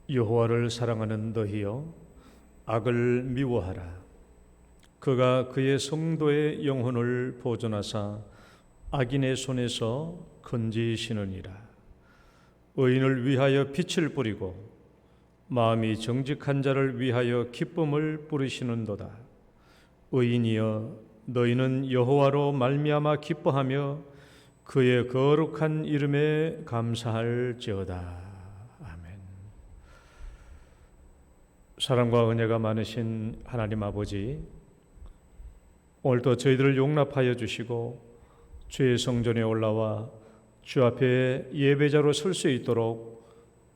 여호와를 사랑하는 너희여, 악을 미워하라. 그가 그의 성도의 영혼을 보존하사 악인의 손에서 건지시느니라. 의인을 위하여 빛을 뿌리고 마음이 정직한 자를 위하여 기쁨을 뿌리시는도다. 의인이여, 너희는 여호와로 말미암아 기뻐하며 그의 거룩한 이름에 감사할지어다. 사랑과 은혜가 많으신 하나님 아버지, 오늘도 저희들을 용납하여 주시고 주의 성전에 올라와 주 앞에 예배자로 설 수 있도록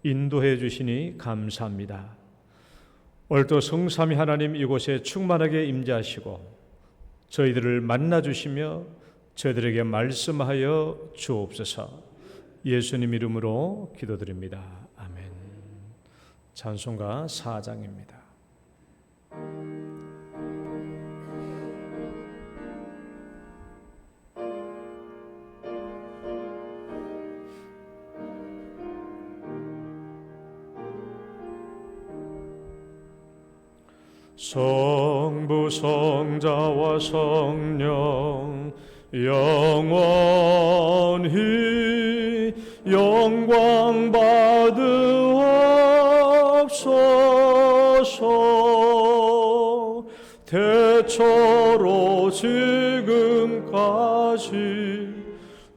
인도해 주시니 감사합니다. 오늘도 성삼위 하나님 이곳에 충만하게 임재하시고 저희들을 만나 주시며 저희들에게 말씀하여 주옵소서. 예수님 이름으로 기도드립니다. 아멘. 찬송가 4장입니다. 성부 성자와 성령 영원히 영광 받으옵소서. 태초로 지금까지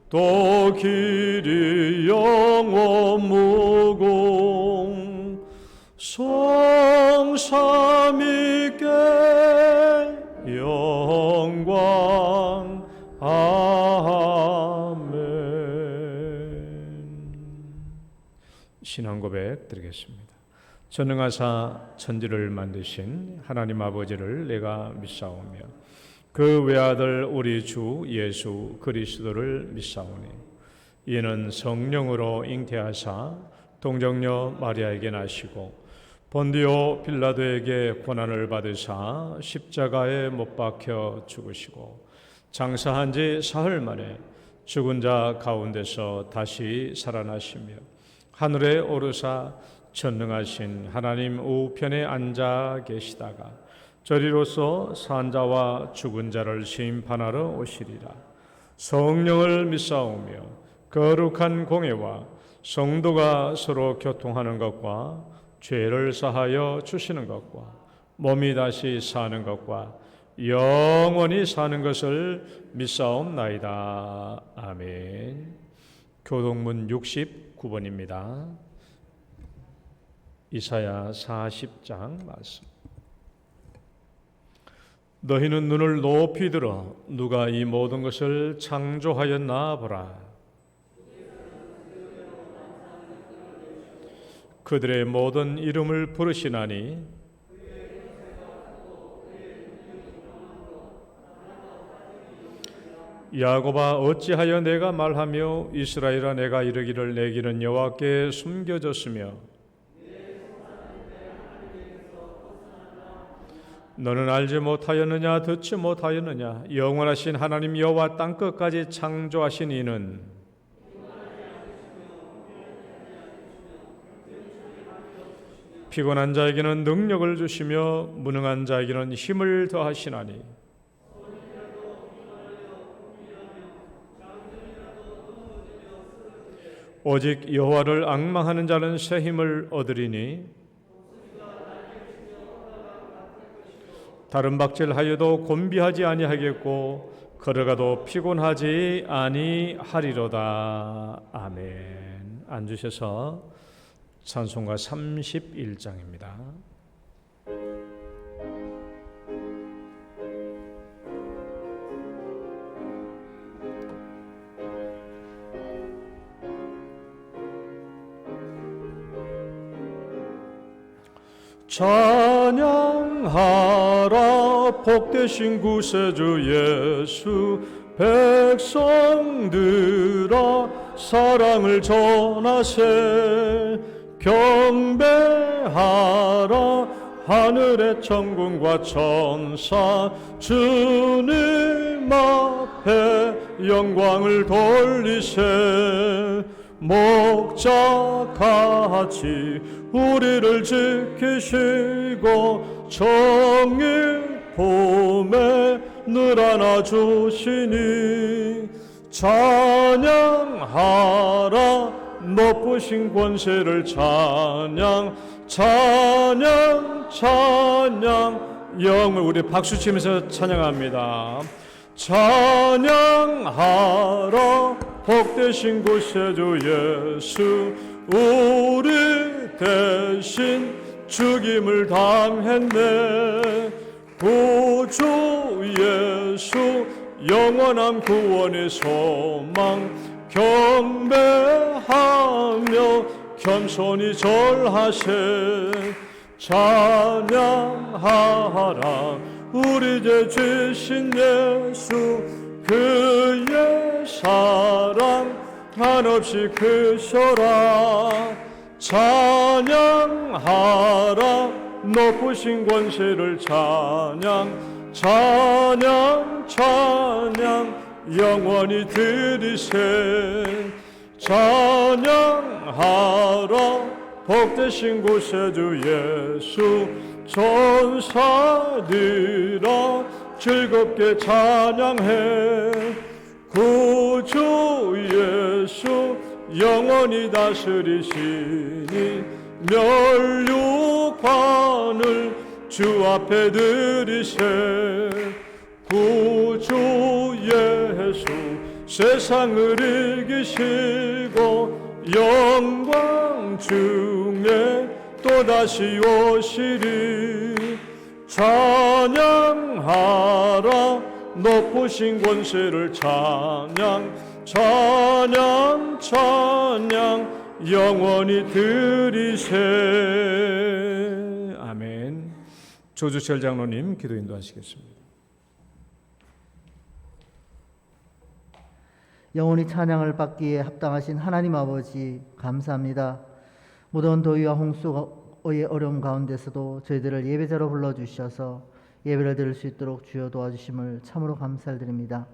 또 길이 영원 무공 성삼위께 영광. 아멘. 신앙 고백 드리겠습니다. 전능하사 천지를 만드신 하나님 아버지를 내가 믿사오며 그 외아들 우리 주 예수 그리스도를 믿사오니 이는 성령으로 잉태하사 동정녀 마리아에게 나시고 본디오 빌라도에게 고난을 받으사 십자가에 못 박혀 죽으시고 장사한 지 사흘 만에 죽은 자 가운데서 다시 살아나시며 하늘에 오르사 전능하신 하나님 우편에 앉아 계시다가 저리로서 산 자와 죽은 자를 심판하러 오시리라. 성령을 믿사오며 거룩한 공회와 성도가 서로 교통하는 것과 죄를 사하여 주시는 것과 몸이 다시 사는 것과 영원히 사는 것을 믿사옵나이다. 아멘. 교동문 69번입니다. 이사야 40장 말씀. 너희는 눈을 높이 들어 누가 이 모든 것을 창조하였나 보라. 그들의 모든 이름을 부르시나니 야곱아 어찌하여 내가 말하며 이스라엘아 내가 이르기를 내 길은 여호와께 숨겨졌으며 너는 알지 못하였느냐 듣지 못하였느냐 영원하신 하나님 여호와 땅끝까지 창조하신 이는 피곤한 자에게는 능력을 주시며 무능한 자에게는 힘을 더하시나니 오직 여호와를 앙망하는 자는 새 힘을 얻으리니 다른 박질하여도 곤비하지 아니하겠고 걸어가도 피곤하지 아니하리로다. 아멘. 앉으셔서 찬송가 31장입니다. 찬양하라 복되신 구세주 예수 백성들아 사랑을 전하세 경배하라 하늘의 천군과 천사 주님 앞에 영광을 돌리세 목자같이 우리를 지키시고 정의 봄에 늘 안아주시니 찬양하라 높으신 권세를 찬양 찬양 찬양 영을 우리 박수 치면서 찬양합니다. 찬양하라 복되신 구세주 예수 우리 대신 죽임을 당했네. 구주 예수 영원한 구원의 소망 경배하며 겸손히 절하세. 찬양하라 우리 죄 지신 예수 그의 사랑 한없이 크셔라. 찬양하라 높으신 권세를 찬양 찬양 찬양 영원히 드리세. 찬양하라 복되신 구세주 예수 천사들아 즐겁게 찬양해. 구주 예수 영원히 다스리시니 멸류관을 주 앞에 드리세. 구주 예수 세상을 이기시고 영광 중에 또다시 오시리. 찬양하라 높으신 권세를 찬양 찬양 찬양 영원히 드리세. 아멘. 조주철 장로님 기도 인도하시겠습니다. 영원히 찬양을 받기에 합당하신 하나님 아버지 감사합니다. 무더운 더위와 홍수의 어려움 가운데서도 저희들을 예배자로 불러주셔서 예배를 드릴 수 있도록 주여 도와주심을 참으로 감사드립니다.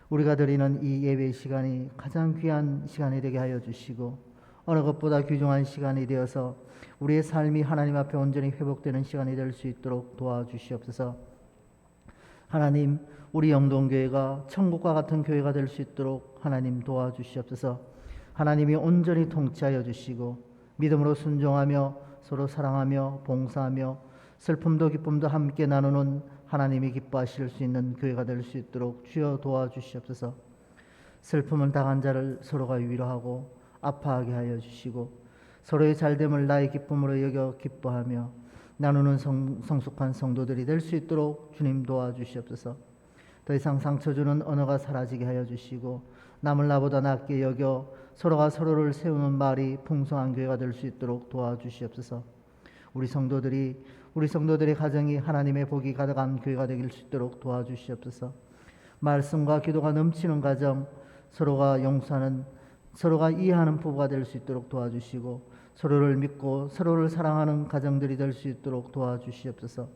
우리가 드리는 이 예배 시간이 가장 귀한 시간이 되게 하여 주시고 어느 것보다 귀중한 시간이 되어서 우리의 삶이 하나님 앞에 온전히 회복되는 시간이 될 수 있도록 도와주시옵소서. 하나님, 우리 영동교회가 천국과 같은 교회가 될 수 있도록 하나님 도와주시옵소서. 하나님이 온전히 통치하여 주시고 믿음으로 순종하며 서로 사랑하며 봉사하며 슬픔도 기쁨도 함께 나누는 하나님이 기뻐하실 수 있는 교회가 될 수 있도록 주여 도와주시옵소서. 슬픔을 당한 자를 서로가 위로하고 아파하게 하여 주시고 서로의 잘됨을 나의 기쁨으로 여겨 기뻐하며 나누는 성숙한 성도들이 될 수 있도록 주님 도와주시옵소서. 더 이상 상처 주는 언어가 사라지게 하여 주시고 남을 나보다 낫게 여겨 서로가 서로를 세우는 말이 풍성한 교회가 될 수 있도록 도와주시옵소서. 우리 성도들의 가정이 하나님의 복이 가득한 교회가 되길 수 있도록 도와주시옵소서. 말씀과 기도가 넘치는 가정, 서로가 용서하는, 서로가 이해하는 부부가 될 수 있도록 도와주시고 서로를 믿고 서로를 사랑하는 가정들이 될 수 있도록 도와주시옵소서.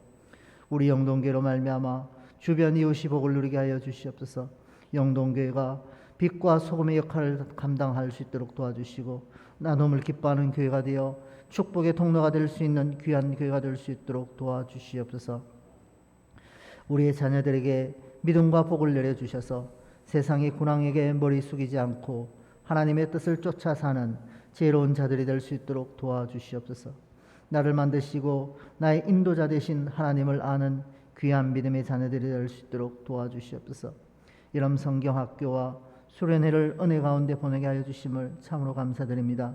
우리 영동교회로 말미암아 주변 이웃이 복을 누리게 하여 주시옵소서. 영동교회가 빛과 소금의 역할을 감당할 수 있도록 도와주시고 나눔을 기뻐하는 교회가 되어 축복의 통로가 될 수 있는 귀한 교회가 될 수 있도록 도와주시옵소서. 우리의 자녀들에게 믿음과 복을 내려주셔서 세상의 군왕에게 머리 숙이지 않고 하나님의 뜻을 쫓아 사는 지혜로운 자들이 될 수 있도록 도와주시옵소서. 나를 만드시고 나의 인도자 되신 하나님을 아는 귀한 믿음의 자녀들이 될 수 있도록 도와주시옵소서. 이런 성경학교와 수련회를 은혜 가운데 보내게 하여 주심을 참으로 감사드립니다.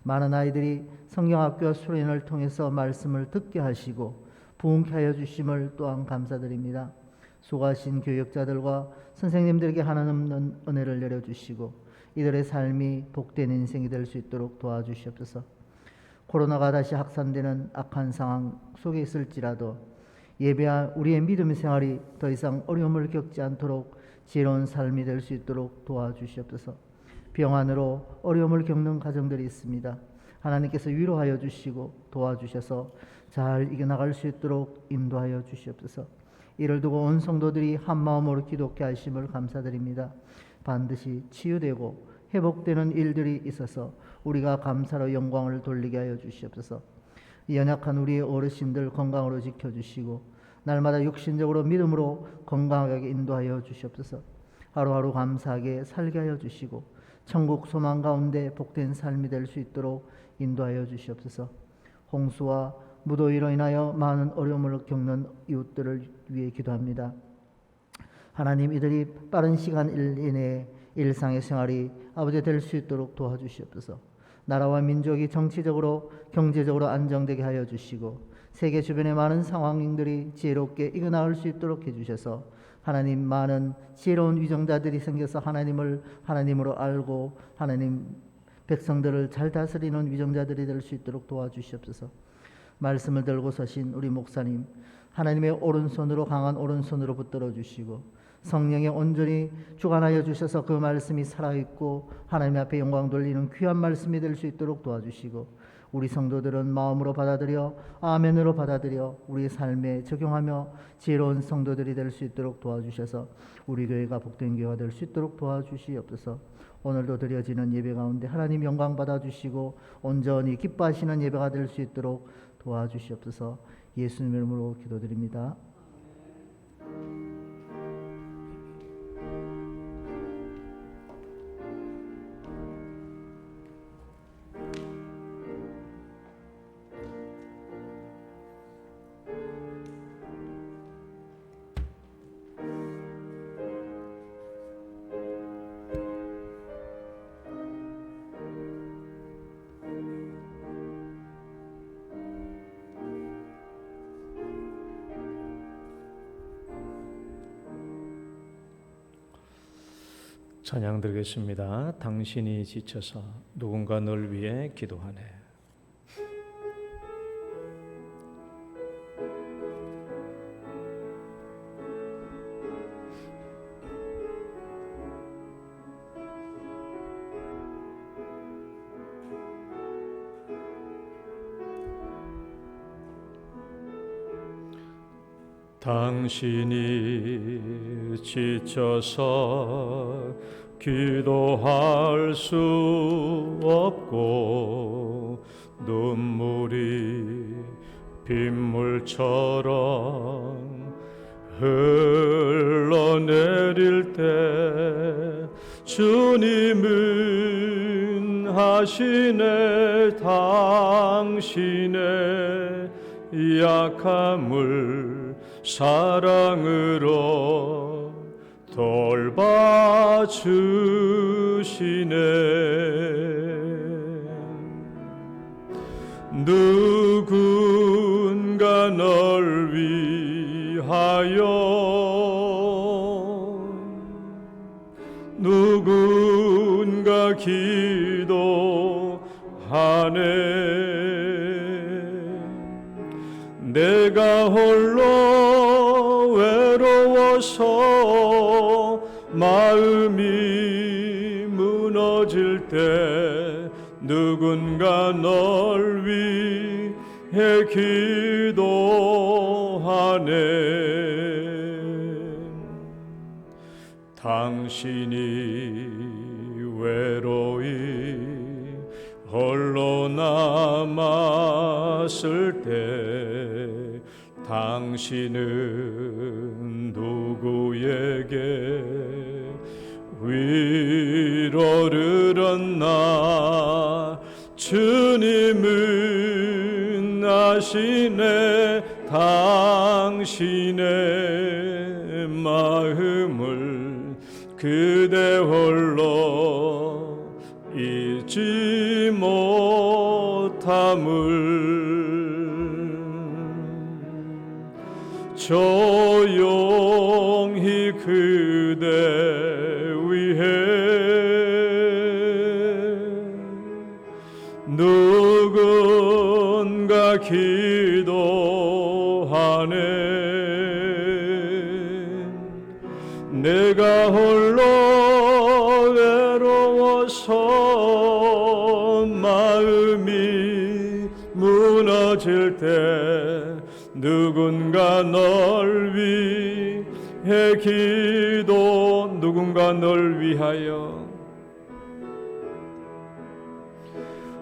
많은 아이들이 성경학교와 수련회를 통해서 말씀을 듣게 하시고 부흥케 하여 주심을 또한 감사드립니다. 수고하신 교역자들과 선생님들에게 하나님은 은혜를 내려주시고 이들의 삶이 복된 인생이 될 수 있도록 도와주시옵소서. 코로나가 다시 확산되는 악한 상황 속에 있을지라도 예배와 우리의 믿음 생활이 더 이상 어려움을 겪지 않도록 지혜로운 삶이 될 수 있도록 도와주시옵소서. 병환으로 어려움을 겪는 가정들이 있습니다. 하나님께서 위로하여 주시고 도와주셔서 잘 이겨나갈 수 있도록 인도하여 주시옵소서. 이를 두고 온 성도들이 한마음으로 기도케 하심을 감사드립니다. 반드시 치유되고 회복되는 일들이 있어서 우리가 감사로 영광을 돌리게 하여 주시옵소서. 연약한 우리의 어르신들 건강으로 지켜주시고 날마다 육신적으로 믿음으로 건강하게 인도하여 주시옵소서. 하루하루 감사하게 살게 하여 주시고 천국 소망 가운데 복된 삶이 될 수 있도록 인도하여 주시옵소서. 홍수와 무더위로 인하여 많은 어려움을 겪는 이웃들을 위해 기도합니다. 하나님, 이들이 빠른 시간 이내에 일상의 생활이 아버지 될 수 있도록 도와주시옵소서. 나라와 민족이 정치적으로 경제적으로 안정되게 하여 주시고 세계 주변의 많은 상황들이 지혜롭게 이겨나갈 수 있도록 해주셔서 하나님, 많은 지혜로운 위정자들이 생겨서 하나님을 하나님으로 알고 하나님 백성들을 잘 다스리는 위정자들이 될 수 있도록 도와주시옵소서. 말씀을 들고 서신 우리 목사님, 하나님의 오른손으로 강한 오른손으로 붙들어 주시고 성령에 온전히 주관하여 주셔서 그 말씀이 살아있고 하나님 앞에 영광 돌리는 귀한 말씀이 될 수 있도록 도와주시고 우리 성도들은 마음으로 받아들여 아멘으로 받아들여 우리 삶에 적용하며 지혜로운 성도들이 될 수 있도록 도와주셔서 우리 교회가 복된 교회가 될 수 있도록 도와주시옵소서. 오늘도 드려지는 예배 가운데 하나님 영광 받아주시고 온전히 기뻐하시는 예배가 될 수 있도록 도와주시옵소서. 예수님 이름으로 기도드립니다. 찬양 드리겠습니다. 당신이 지쳐서 누군가 널 위해 기도하네. 당신이 지쳐서 기도할 수 없고 눈물이 빗물처럼 흘러내릴 때 주님은 하시네. 당신의 약함을 사랑으로 돌봐주시네. 누군가 널 위하여 누군가 기도하네. 내가 홀로 외로워서 마음이 무너질 때 누군가 널 위해 기도하네. 당신이 외로이 홀로 남았을 때 당신은 누구에게 위로를 얻나. 주님은 아시네. 당신의 마음을 그대 홀로 잊지 못함을 조용히 그대 위해 누군가 기도하네. 내가 홀로 외로워서 마음이 무너질 때 누군가 널 위해 누군가 널 위하여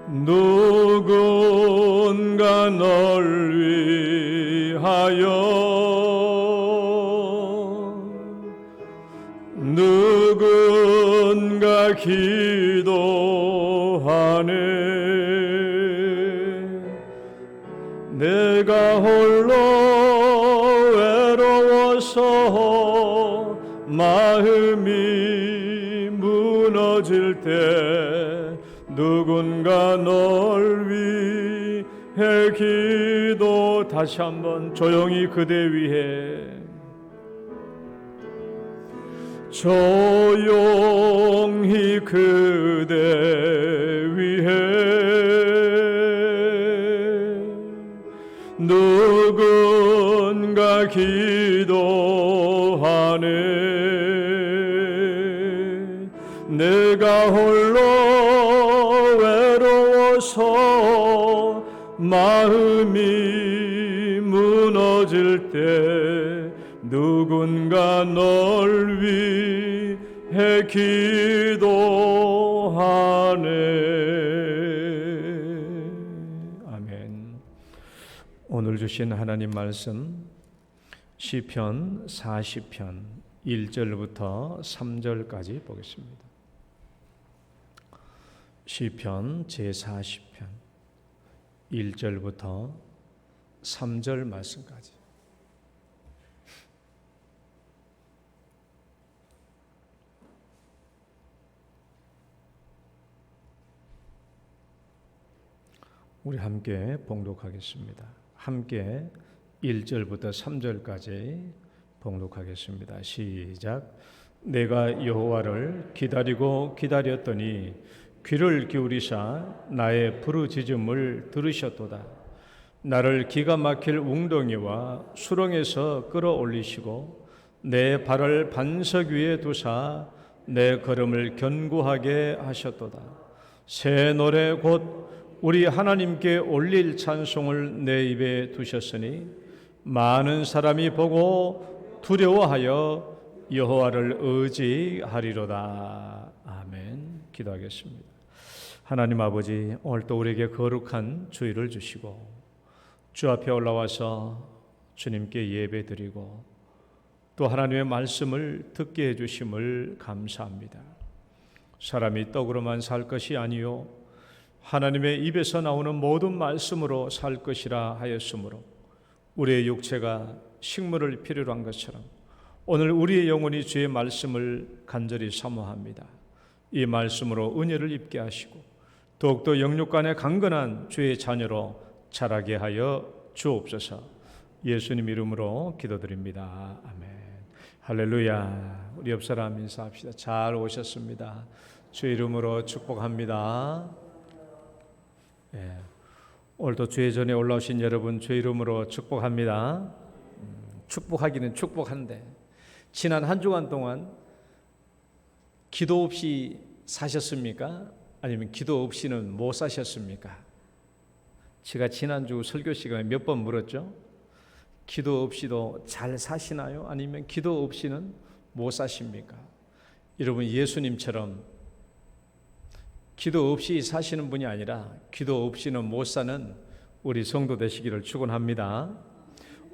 누군가 널 위하여 누군가 기도하네. 내가 홀로 외로워서 마음이 무너질 때 누군가 널 위해 기도. 다시 한번 조용히 그대 위해, 조용히 그대 위해 누군가 기도하네. 내가 홀로 외로워서 마음이 무너질 때 누군가 널 위해 기도하네. 아멘. 오늘 주신 하나님 말씀 시편 40편 1절부터 3절까지 보겠습니다. 시편 제40편 1절부터 3절 말씀까지. 우리 함께 봉독하겠습니다. 함께 1절부터 3절까지 봉독하겠습니다. 시작. 내가 여호와를 기다리고 기다렸더니 귀를 기울이사 나의 부르짖음을 들으셨도다. 나를 기가 막힐 웅덩이와 수렁에서 끌어올리시고 내 발을 반석 위에 두사 내 걸음을 견고하게 하셨도다. 새 노래 곧 우리 하나님께 올릴 찬송을 내 입에 두셨으니 많은 사람이 보고 두려워하여 여호와를 의지하리로다. 아멘. 기도하겠습니다. 하나님 아버지, 오늘 또 우리에게 거룩한 주일을 주시고 주 앞에 올라와서 주님께 예배드리고 또 하나님의 말씀을 듣게 해주심을 감사합니다. 사람이 떡으로만 살 것이 아니요 하나님의 입에서 나오는 모든 말씀으로 살 것이라 하였으므로 우리의 육체가 식물을 필요로 한 것처럼 오늘 우리의 영혼이 주의 말씀을 간절히 사모합니다. 이 말씀으로 은혜를 입게 하시고 더욱더 영육간에 강건한 주의 자녀로 자라게 하여 주옵소서. 예수님 이름으로 기도드립니다. 아멘. 할렐루야. 우리 옆 사람 인사합시다. 잘 오셨습니다. 주의 이름으로 축복합니다. 예. 오늘도 주의 전에 올라오신 여러분 주의 이름으로 축복합니다. 축복하기는 축복한데 지난 한 주간 동안 기도 없이 사셨습니까? 아니면 기도 없이는 못 사셨습니까? 제가 지난주 설교 시간에 몇 번 물었죠? 기도 없이도 잘 사시나요? 아니면 기도 없이는 못 사십니까? 여러분, 예수님처럼 기도 없이 사시는 분이 아니라 기도 없이는 못 사는 우리 성도 되시기를 축원합니다.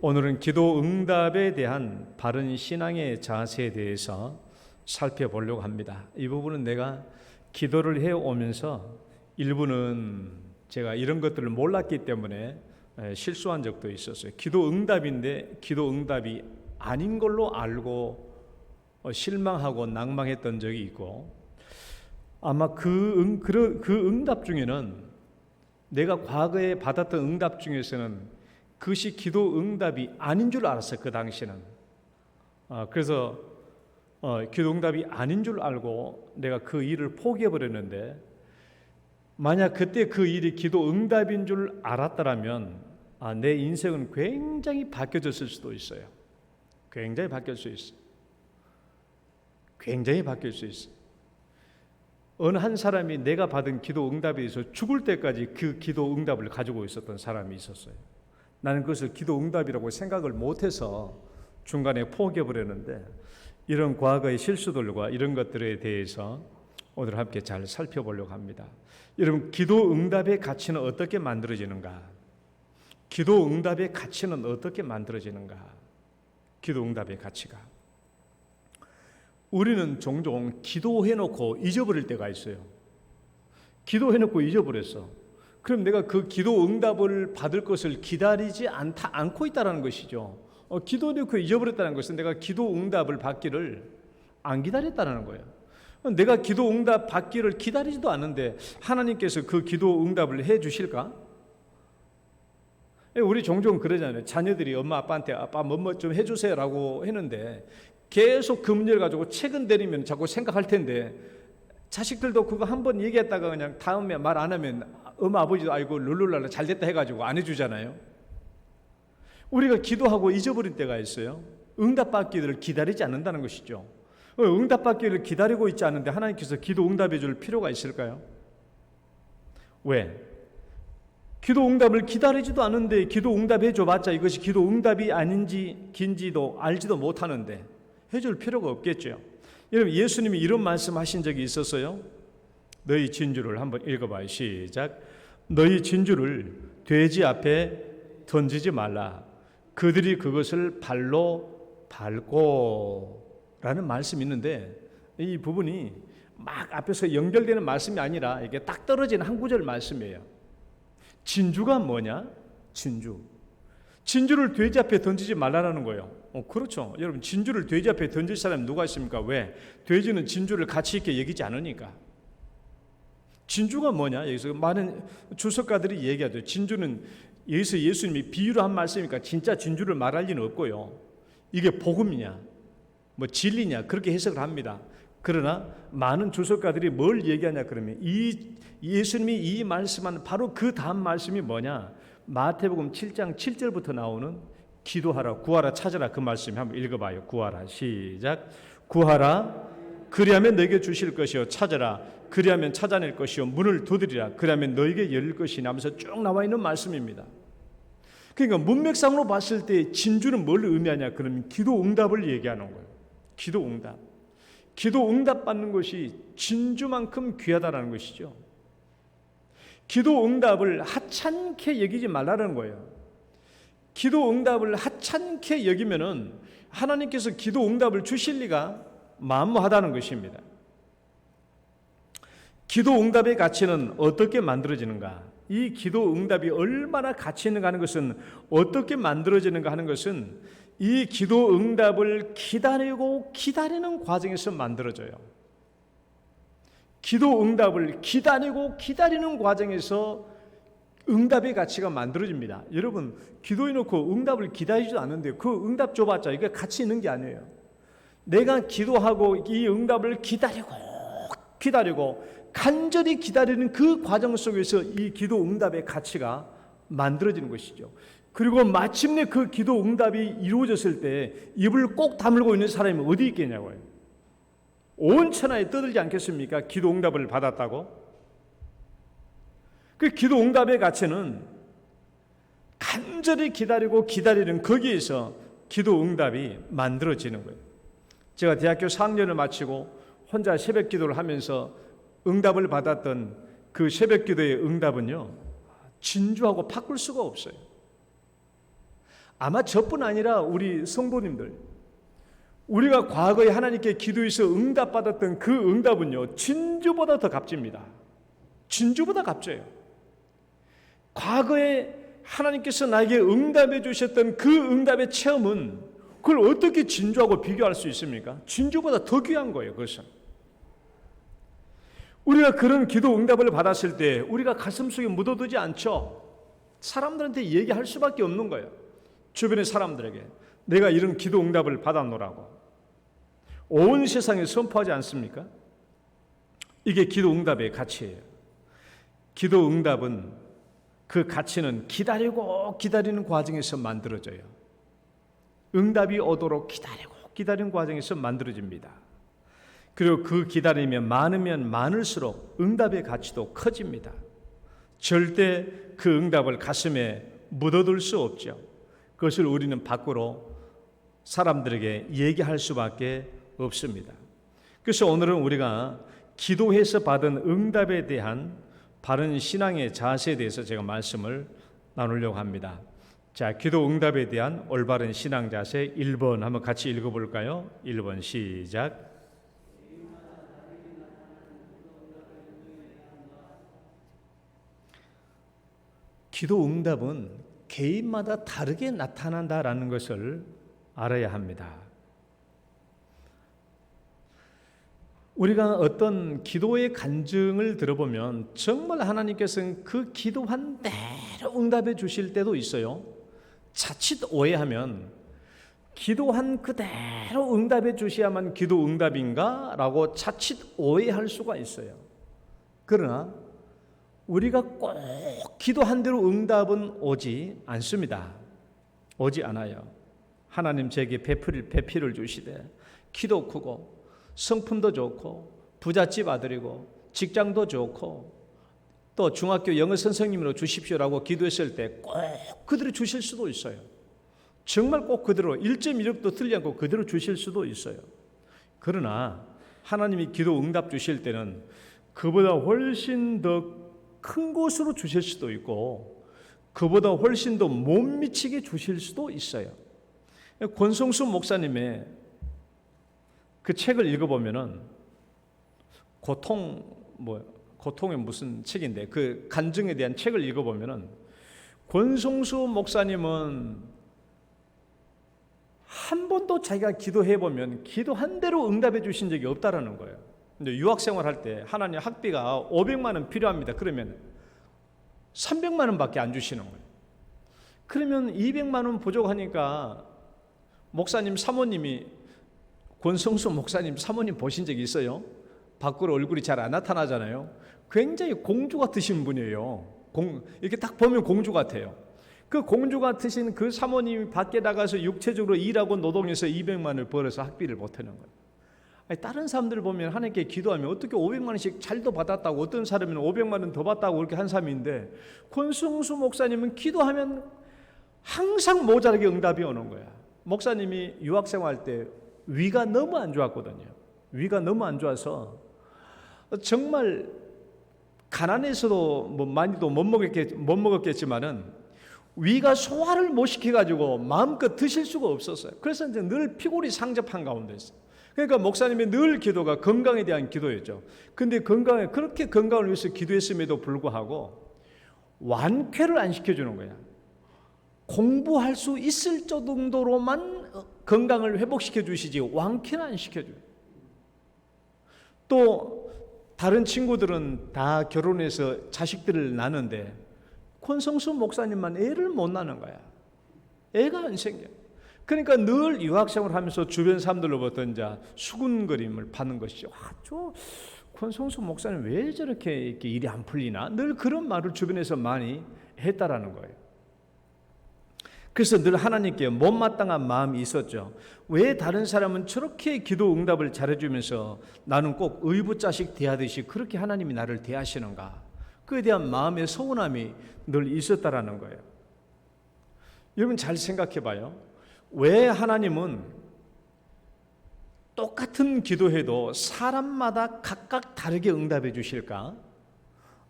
오늘은 기도 응답에 대한 바른 신앙의 자세에 대해서 살펴보려고 합니다. 이 부분은 내가 기도를 해오면서 일부는 제가 이런 것들을 몰랐기 때문에 실수한 적도 있었어요. 기도 응답인데 기도 응답이 아닌 걸로 알고 실망하고 낭망했던 적이 있고, 아마 그 응답 중에는 내가 과거에 받았던 응답 중에서는 그것이 기도 응답이 아닌 줄 알았어요. 그 당시는. 그래서 기도 응답이 아닌 줄 알고 내가 그 일을 포기해버렸는데, 만약 그때 그 일이 기도 응답인 줄 알았더라면 내 인생은 굉장히 바뀌어졌을 수도 있어요. 굉장히 바뀔 수 있어요. 굉장히 바뀔 수 있어요. 어느 한 사람이 내가 받은 기도 응답에 대해서 죽을 때까지 그 기도 응답을 가지고 있었던 사람이 있었어요. 나는 그것을 기도 응답이라고 생각을 못해서 중간에 포기해버렸는데, 이런 과거의 실수들과 이런 것들에 대해서 오늘 함께 잘 살펴보려고 합니다. 여러분, 기도 응답의 가치는 어떻게 만들어지는가? 기도 응답의 가치는 어떻게 만들어지는가? 기도 응답의 가치가, 우리는 종종 기도해놓고 잊어버릴 때가 있어요. 기도해놓고 잊어버렸어. 그럼 내가 그 기도 응답을 받을 것을 기다리지 않고 있다는 것이죠. 기도해놓고 잊어버렸다는 것은 내가 기도 응답을 받기를 안 기다렸다는 거예요. 내가 기도 응답 받기를 기다리지도 않는데 하나님께서 그 기도 응답을 해 주실까? 우리 종종 그러잖아요. 자녀들이 엄마 아빠한테 아빠 뭐 좀 해주세요 라고 했는데 계속 그 문제를 가지고 최근 되면 자꾸 생각할 텐데, 자식들도 그거 한번 얘기했다가 그냥 다음에 말 안 하면 엄마 아버지도 아이고 룰루랄라 잘됐다 해가지고 안 해주잖아요. 우리가 기도하고 잊어버릴 때가 있어요. 응답받기를 기다리지 않는다는 것이죠. 응답받기를 기다리고 있지 않은데 하나님께서 기도 응답해 줄 필요가 있을까요? 왜? 기도 응답을 기다리지도 않는데 기도 응답해 줘봤자 이것이 기도 응답이 아닌지 긴지도 알지도 못하는데 해줄 필요가 없겠죠. 여러분, 예수님이 이런 말씀하신 적이 있었어요. 너희 진주를 한번 읽어봐요. 시작. 너희 진주를 돼지 앞에 던지지 말라. 그들이 그것을 발로 밟고 라는 말씀이 있는데, 이 부분이 막 앞에서 연결되는 말씀이 아니라 이게 딱 떨어지는 한 구절 말씀이에요. 진주가 뭐냐? 진주를 돼지 앞에 던지지 말라는 거예요. 그렇죠. 여러분, 진주를 돼지 앞에 던질 사람이 누가 있습니까? 왜? 돼지는 진주를 가치 있게 여기지 않으니까. 진주가 뭐냐? 여기서 많은 주석가들이 얘기하죠. 진주는 여기서 예수님이 비유로 한 말씀이니까 진짜 진주를 말할 리는 없고요. 이게 복음이냐, 뭐 진리냐, 그렇게 해석을 합니다. 그러나 많은 주석가들이 뭘 얘기하냐 그러면 이 예수님이 이 말씀한 바로 그 다음 말씀이 뭐냐? 마태복음 7장 7절부터 나오는 기도하라, 구하라, 찾아라, 그 말씀 한번 읽어봐요. 구하라, 시작. 구하라, 그리하면 너에게 주실 것이요, 찾아라, 그리하면 찾아낼 것이요, 문을 두드리라, 그리하면 너에게 열릴 것이니 하면서 쭉 나와 있는 말씀입니다. 그러니까 문맥상으로 봤을 때 진주는 뭘 의미하냐 그러면 기도 응답을 얘기하는 거예요. 기도 응답. 기도 응답 받는 것이 진주만큼 귀하다는 것이죠. 기도 응답을 하찮게 여기지 말라는 거예요. 기도 응답을 하찮게 여기면은 하나님께서 기도 응답을 주실 리가 만무하다는 것입니다. 기도 응답의 가치는 어떻게 만들어지는가? 이 기도 응답이 얼마나 가치 있는가 하는 것은, 어떻게 만들어지는가 하는 것은 이 기도 응답을 기다리는 과정에서 만들어져요. 기도 응답을 기다리는 과정에서 응답의 가치가 만들어집니다. 여러분, 기도해놓고 응답을 기다리지도 않는데 그 응답 줘봤자 이게 가치 있는 게 아니에요. 내가 기도하고 이 응답을 기다리고 간절히 기다리는 그 과정 속에서 이 기도 응답의 가치가 만들어지는 것이죠. 그리고 마침내 그 기도 응답이 이루어졌을 때 입을 꼭 다물고 있는 사람이 어디 있겠냐고요. 온 천하에 떠들지 않겠습니까? 기도 응답을 받았다고. 그 기도 응답의 가치는 간절히 기다리는 거기에서 기도 응답이 만들어지는 거예요. 제가 대학교 4학년을 마치고 혼자 새벽 기도를 하면서 응답을 받았던 그 새벽 기도의 응답은요, 진주하고 바꿀 수가 없어요. 아마 저뿐 아니라 우리 성도님들, 우리가 과거에 하나님께 기도해서 응답받았던 그 응답은요, 진주보다 더 값집니다. 진주보다 값져요. 과거에 하나님께서 나에게 응답해 주셨던 그 응답의 체험은 그걸 어떻게 진주하고 비교할 수 있습니까? 진주보다 더 귀한 거예요. 그것은 우리가 그런 기도 응답을 받았을 때 우리가 가슴속에 묻어두지 않죠. 사람들한테 얘기할 수밖에 없는 거예요. 주변의 사람들에게 내가 이런 기도 응답을 받았노라고 온 세상에 선포하지 않습니까? 이게 기도 응답의 가치예요. 기도 응답은 그 가치는 기다리는 과정에서 만들어져요. 응답이 오도록 기다리는 과정에서 만들어집니다. 그리고 그 기다림이 많으면 많을수록 응답의 가치도 커집니다. 절대 그 응답을 가슴에 묻어둘 수 없죠. 그것을 우리는 밖으로 사람들에게 얘기할 수밖에 없습니다. 그래서 오늘은 우리가 기도해서 받은 응답에 대한 바른 신앙의 자세에 대해서 제가 말씀을 나누려고 합니다. 자, 기도 응답에 대한 올바른 신앙 자세 1번 한번 같이 읽어볼까요? 1번 시작. 기도 응답은 개인마다 다르게 나타난다라는 것을 알아야 합니다. 우리가 어떤 기도의 간증을 들어보면 정말 하나님께서는 그 기도한 대로 응답해 주실 때도 있어요. 자칫 오해하면 기도한 그대로 응답해 주셔야만 기도 응답인가? 라고 자칫 오해할 수가 있어요. 그러나 우리가 꼭 기도한 대로 응답은 오지 않습니다. 오지 않아요. 하나님 제게 배필을 주시되 키도 크고 성품도 좋고 부잣집 아들이고 직장도 좋고 또 중학교 영어 선생님으로 주십시오라고 기도했을 때 꼭 그대로 주실 수도 있어요. 정말 꼭 그대로 1.1억도 틀리지 않고 그대로 주실 수도 있어요. 그러나 하나님이 기도 응답 주실 때는 그보다 훨씬 더 큰 곳으로 주실 수도 있고 그보다 훨씬 더 못 미치게 주실 수도 있어요. 권성수 목사님의 그 책을 읽어보면은 고통의 무슨 책인데 그 간증에 대한 책을 읽어보면은 권성수 목사님은 한 번도 자기가 기도해보면 기도한 대로 응답해 주신 적이 없다라는 거예요. 근데 유학생활 할 때 하나님 학비가 500만 원 필요합니다. 그러면 300만 원밖에 안 주시는 거예요. 그러면 200만 원 부족하니까 목사님 사모님이 권성수 목사님 사모님 보신 적이 있어요? 밖으로 얼굴이 잘 안 나타나잖아요. 굉장히 공주 같으신 분이에요. 이렇게 딱 보면 공주 같아요. 그 공주 같으신 그 사모님이 밖에 나가서 육체적으로 일하고 노동해서 200만 원을 벌어서 학비를 보태는 거예요. 아니, 다른 사람들 보면 하나님께 기도하면 어떻게 500만 원씩 잘도 받았다고 어떤 사람은 500만 원 더 받다고 그렇게 한 사람인데 권성수 목사님은 기도하면 항상 모자라게 응답이 오는 거야. 목사님이 유학생활 때 위가 너무 안 좋았거든요. 위가 너무 안 좋아서 정말 가난해서도 많이도 못 먹었겠지만은 위가 소화를 못 시켜가지고 마음껏 드실 수가 없었어요. 그래서 이제 늘 피골이 상접한 가운데 있어요. 그러니까 목사님의 늘 기도가 건강에 대한 기도였죠. 근데 그렇게 건강을 위해서 기도했음에도 불구하고 완쾌를 안 시켜주는 거야. 공부할 수 있을 정도로만 건강을 회복시켜 주시지 완쾌는 안 시켜줘요. 또 다른 친구들은 다 결혼해서 자식들을 낳는데 권성수 목사님만 애를 못 낳는 거야. 애가 안 생겨. 그러니까 늘 유학생활을 하면서 주변 사람들로부터 이제 수군거림을 받는 것이죠. 저 권성수 목사님 왜 저렇게 이렇게 일이 안 풀리나? 늘 그런 말을 주변에서 많이 했다라는 거예요. 그래서 늘 하나님께 못마땅한 마음이 있었죠. 왜 다른 사람은 저렇게 기도 응답을 잘해주면서 나는 꼭 의붓자식 대하듯이 그렇게 하나님이 나를 대하시는가? 그에 대한 마음의 서운함이 늘 있었다라는 거예요. 여러분 잘 생각해 봐요. 왜 하나님은 똑같은 기도해도 사람마다 각각 다르게 응답해 주실까?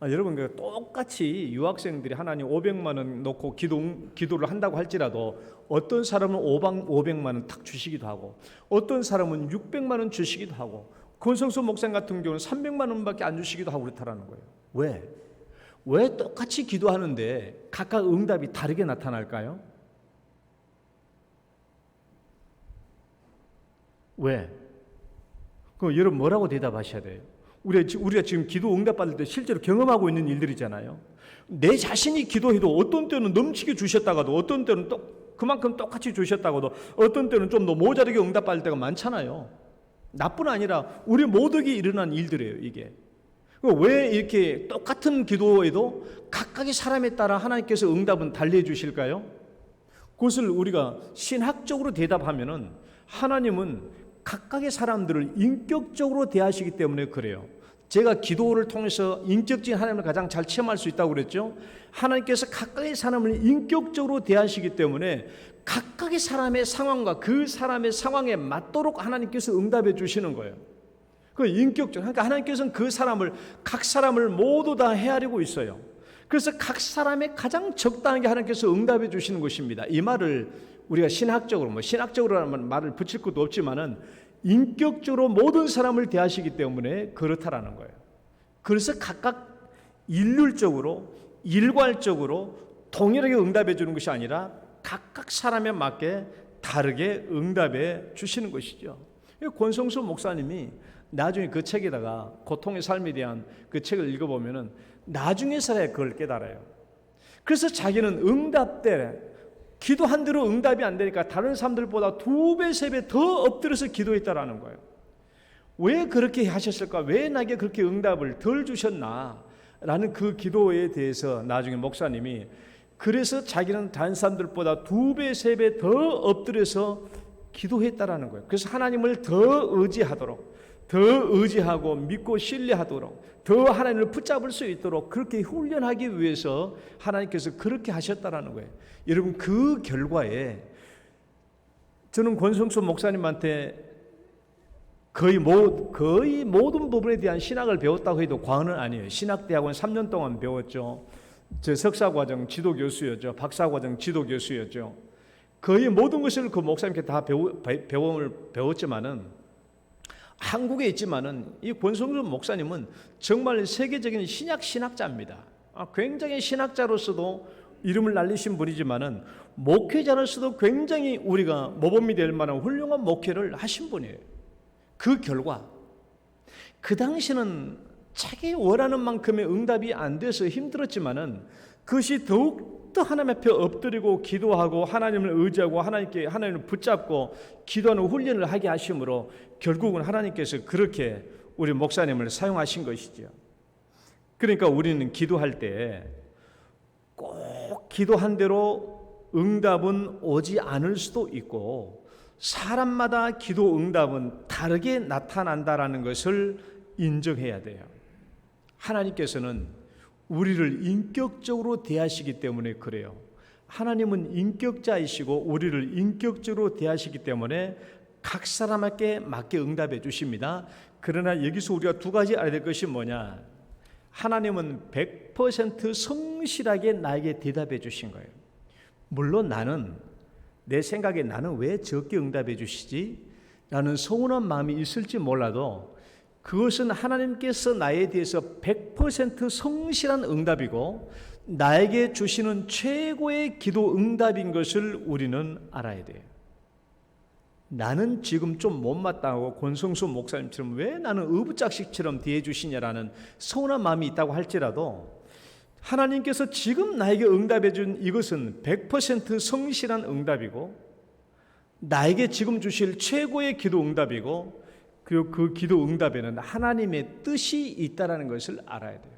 여러분 똑같이 유학생들이 하나님 500만 원 놓고 기도를 한다고 할지라도 어떤 사람은 500만 원 탁 주시기도 하고 어떤 사람은 600만 원 주시기도 하고 권성수 목사님 같은 경우는 300만 원밖에 안 주시기도 하고 그렇다는 거예요. 왜? 왜 똑같이 기도하는데 각각 응답이 다르게 나타날까요? 왜? 그럼 여러분 뭐라고 대답하셔야 돼요? 우리가 지금 기도 응답받을 때 실제로 경험하고 있는 일들이잖아요. 내 자신이 기도해도 어떤 때는 넘치게 주셨다가도 어떤 때는 또 그만큼 똑같이 주셨다가도 어떤 때는 좀 더 모자르게 응답받을 때가 많잖아요. 나뿐 아니라 우리 모두에게 일어난 일들이에요. 이게 왜 이렇게 똑같은 기도에도 각각의 사람에 따라 하나님께서 응답은 달리 주실까요? 그것을 우리가 신학적으로 대답하면은 하나님은 각각의 사람들을 인격적으로 대하시기 때문에 그래요. 제가 기도를 통해서 인격적인 하나님을 가장 잘 체험할 수 있다고 그랬죠. 하나님께서 각각의 사람을 인격적으로 대하시기 때문에 각각의 사람의 상황과 그 사람의 상황에 맞도록 하나님께서 응답해 주시는 거예요. 그 인격적, 그러니까 하나님께서는 각 사람을 모두 다 헤아리고 있어요. 그래서 각 사람의 가장 적당하게 하나님께서 응답해 주시는 것입니다. 이 말을 우리가 신학적으로라는 말을 붙일 것도 없지만은 인격적으로 모든 사람을 대하시기 때문에 그렇다라는 거예요. 그래서 각각 일괄적으로 동일하게 응답해 주는 것이 아니라 각각 사람에 맞게 다르게 응답해 주시는 것이죠. 권성수 목사님이 나중에 그 책에다가 고통의 삶에 대한 그 책을 읽어보면은 나중에 살아야 그걸 깨달아요. 그래서 자기는 응답 때 기도한 대로 응답이 안 되니까 다른 사람들보다 2배, 3배 더 엎드려서 기도했다라는 거예요. 왜 그렇게 하셨을까? 왜 나에게 그렇게 응답을 덜 주셨나? 라는 그 기도에 대해서 나중에 목사님이 그래서 자기는 다른 사람들보다 2배, 3배 더 엎드려서 기도했다라는 거예요. 그래서 하나님을 더 의지하고 믿고 신뢰하도록 더 하나님을 붙잡을 수 있도록 그렇게 훈련하기 위해서 하나님께서 그렇게 하셨다라는 거예요. 여러분, 그 결과에 저는 권성수 목사님한테 거의 모든 부분에 대한 신학을 배웠다고 해도 과언은 아니에요. 신학대학원 3년 동안 배웠죠. 저 석사과정 지도교수였죠. 박사과정 지도교수였죠. 거의 모든 것을 그 목사님께 다 배웠지만은 한국에 있지만은 이 권성수 목사님은 정말 세계적인 신학자입니다. 굉장히 신학자로서도 이름을 날리신 분이지만은 목회자로서도 굉장히 우리가 모범이 될 만한 훌륭한 목회를 하신 분이에요. 그 결과 그 당시는 자기 원하는 만큼의 응답이 안 돼서 힘들었지만은 그것이 더욱더 하나님 앞에 엎드리고 기도하고 하나님을 의지하고 하나님을 붙잡고 기도하는 훈련을 하게 하심으로 결국은 하나님께서 그렇게 우리 목사님을 사용하신 것이죠. 그러니까 우리는 기도할 때 꼭 기도한 대로 응답은 오지 않을 수도 있고 사람마다 기도 응답은 다르게 나타난다라는 것을 인정해야 돼요. 하나님께서는 우리를 인격적으로 대하시기 때문에 그래요. 하나님은 인격자이시고 우리를 인격적으로 대하시기 때문에 각 사람에게 맞게 응답해 주십니다. 그러나 여기서 우리가 2가지 알아야 될 것이 뭐냐? 하나님은 100% 성실하게 나에게 대답해 주신 거예요. 물론 내 생각에 나는 왜 적게 응답해 주시지? 라는 서운한 마음이 있을지 몰라도 그것은 하나님께서 나에 대해서 100% 성실한 응답이고 나에게 주시는 최고의 기도 응답인 것을 우리는 알아야 돼요. 나는 지금 좀 못마땅하고 권성수 목사님처럼 왜 나는 어부짝식처럼 대해주시냐라는 서운한 마음이 있다고 할지라도 하나님께서 지금 나에게 응답해 준 이것은 100% 성실한 응답이고 나에게 지금 주실 최고의 기도 응답이고 그리고 그 기도 응답에는 하나님의 뜻이 있다는 것을 알아야 돼요.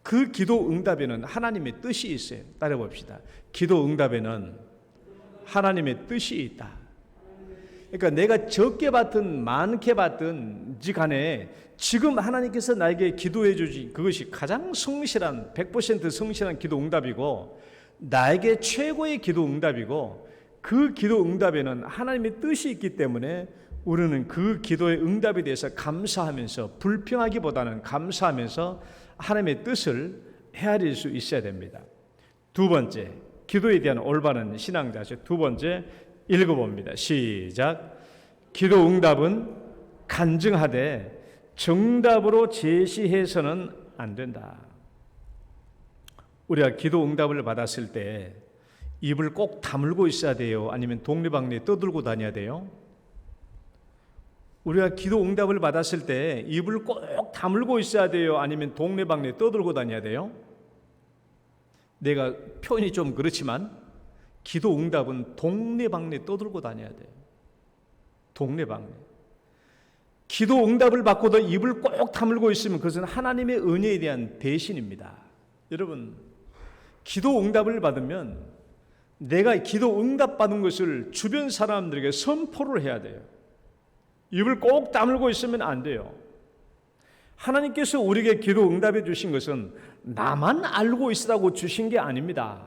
그 기도 응답에는 하나님의 뜻이 있어요. 따라봅시다. 기도 응답에는 하나님의 뜻이 있다. 그러니까 내가 적게 받든 많게 받든지 간에 지금 하나님께서 나에게 기도해 주지 그것이 가장 성실한 100% 성실한 기도 응답이고 나에게 최고의 기도 응답이고 그 기도 응답에는 하나님의 뜻이 있기 때문에 우리는 그 기도의 응답에 대해서 감사하면서 불평하기보다는 감사하면서 하나님의 뜻을 헤아릴 수 있어야 됩니다. 2번째, 기도에 대한 올바른 신앙자세. 2번째, 읽어봅니다. 시작. 기도 응답은 간증하되 정답으로 제시해서는 안 된다. 우리가 기도 응답을 받았을 때 입을 꼭 다물고 있어야 돼요? 아니면 동네방네 떠들고 다녀야 돼요? 우리가 기도 응답을 받았을 때 입을 꼭 다물고 있어야 돼요? 아니면 동네방네 떠들고 다녀야 돼요? 내가 표현이 좀 그렇지만 기도 응답은 동네방네 떠들고 다녀야 돼요. 동네방네. 기도 응답을 받고도 입을 꼭 다물고 있으면 그것은 하나님의 은혜에 대한 배신입니다. 여러분, 기도 응답을 받으면 내가 기도 응답 받은 것을 주변 사람들에게 선포를 해야 돼요. 입을 꼭 다물고 있으면 안 돼요. 하나님께서 우리에게 기도 응답해 주신 것은 나만 알고 있으라고 주신 게 아닙니다.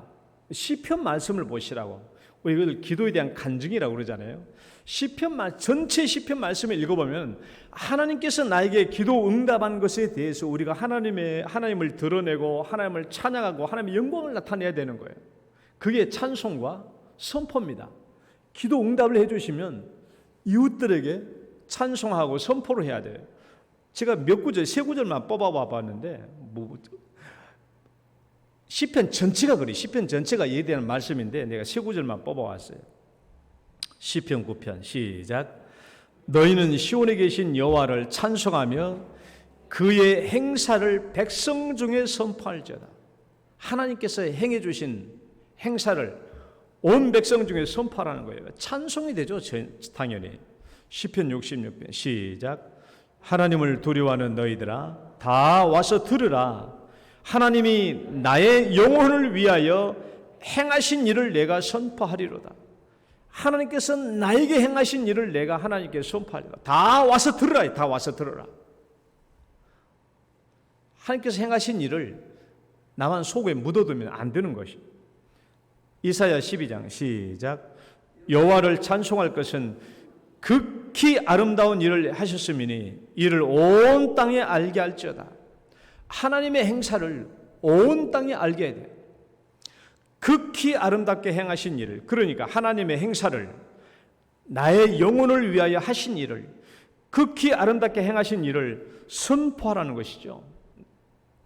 시편 말씀을 보시라고. 우리 이걸 기도에 대한 간증이라고 그러잖아요. 시편 전체 시편 말씀을 읽어보면 하나님께서 나에게 기도 응답한 것에 대해서 우리가 하나님을 드러내고 하나님을 찬양하고 하나님의 영광을 나타내야 되는 거예요. 그게 찬송과 선포입니다. 기도 응답을 해주시면 이웃들에게 찬송하고 선포를 해야 돼요. 제가 몇 구절, 세 구절만 뽑아봐 봤는데 시편 전체가 그래. 시편 전체가 이에 대한 말씀인데 내가 세 구절만 뽑아왔어요. 시편 9편 시작. 너희는 시온에 계신 여호와를 찬송하며 그의 행사를 백성 중에 선포할지어다. 하나님께서 행해 주신 행사를 온 백성 중에 선포하라는 거예요. 찬송이 되죠, 당연히. 시편 66편 시작. 하나님을 두려워하는 너희들아 다 와서 들으라. 하나님이 나의 영혼을 위하여 행하신 일을 내가 선포하리로다. 하나님께서 나에게 행하신 일을 내가 하나님께 선포하리로다. 다 와서 들으라. 다 와서 들으라. 하나님께서 행하신 일을 나만 속에 묻어두면 안 되는 것이. 이사야 12장 시작. 여호와를 찬송할 것은 극히 아름다운 일을 하셨음이니 이를 온 땅에 알게 할지어다. 하나님의 행사를 온 땅에 알게 해야 돼요. 극히 아름답게 행하신 일을, 그러니까 하나님의 행사를, 나의 영혼을 위하여 하신 일을, 극히 아름답게 행하신 일을 선포하라는 것이죠.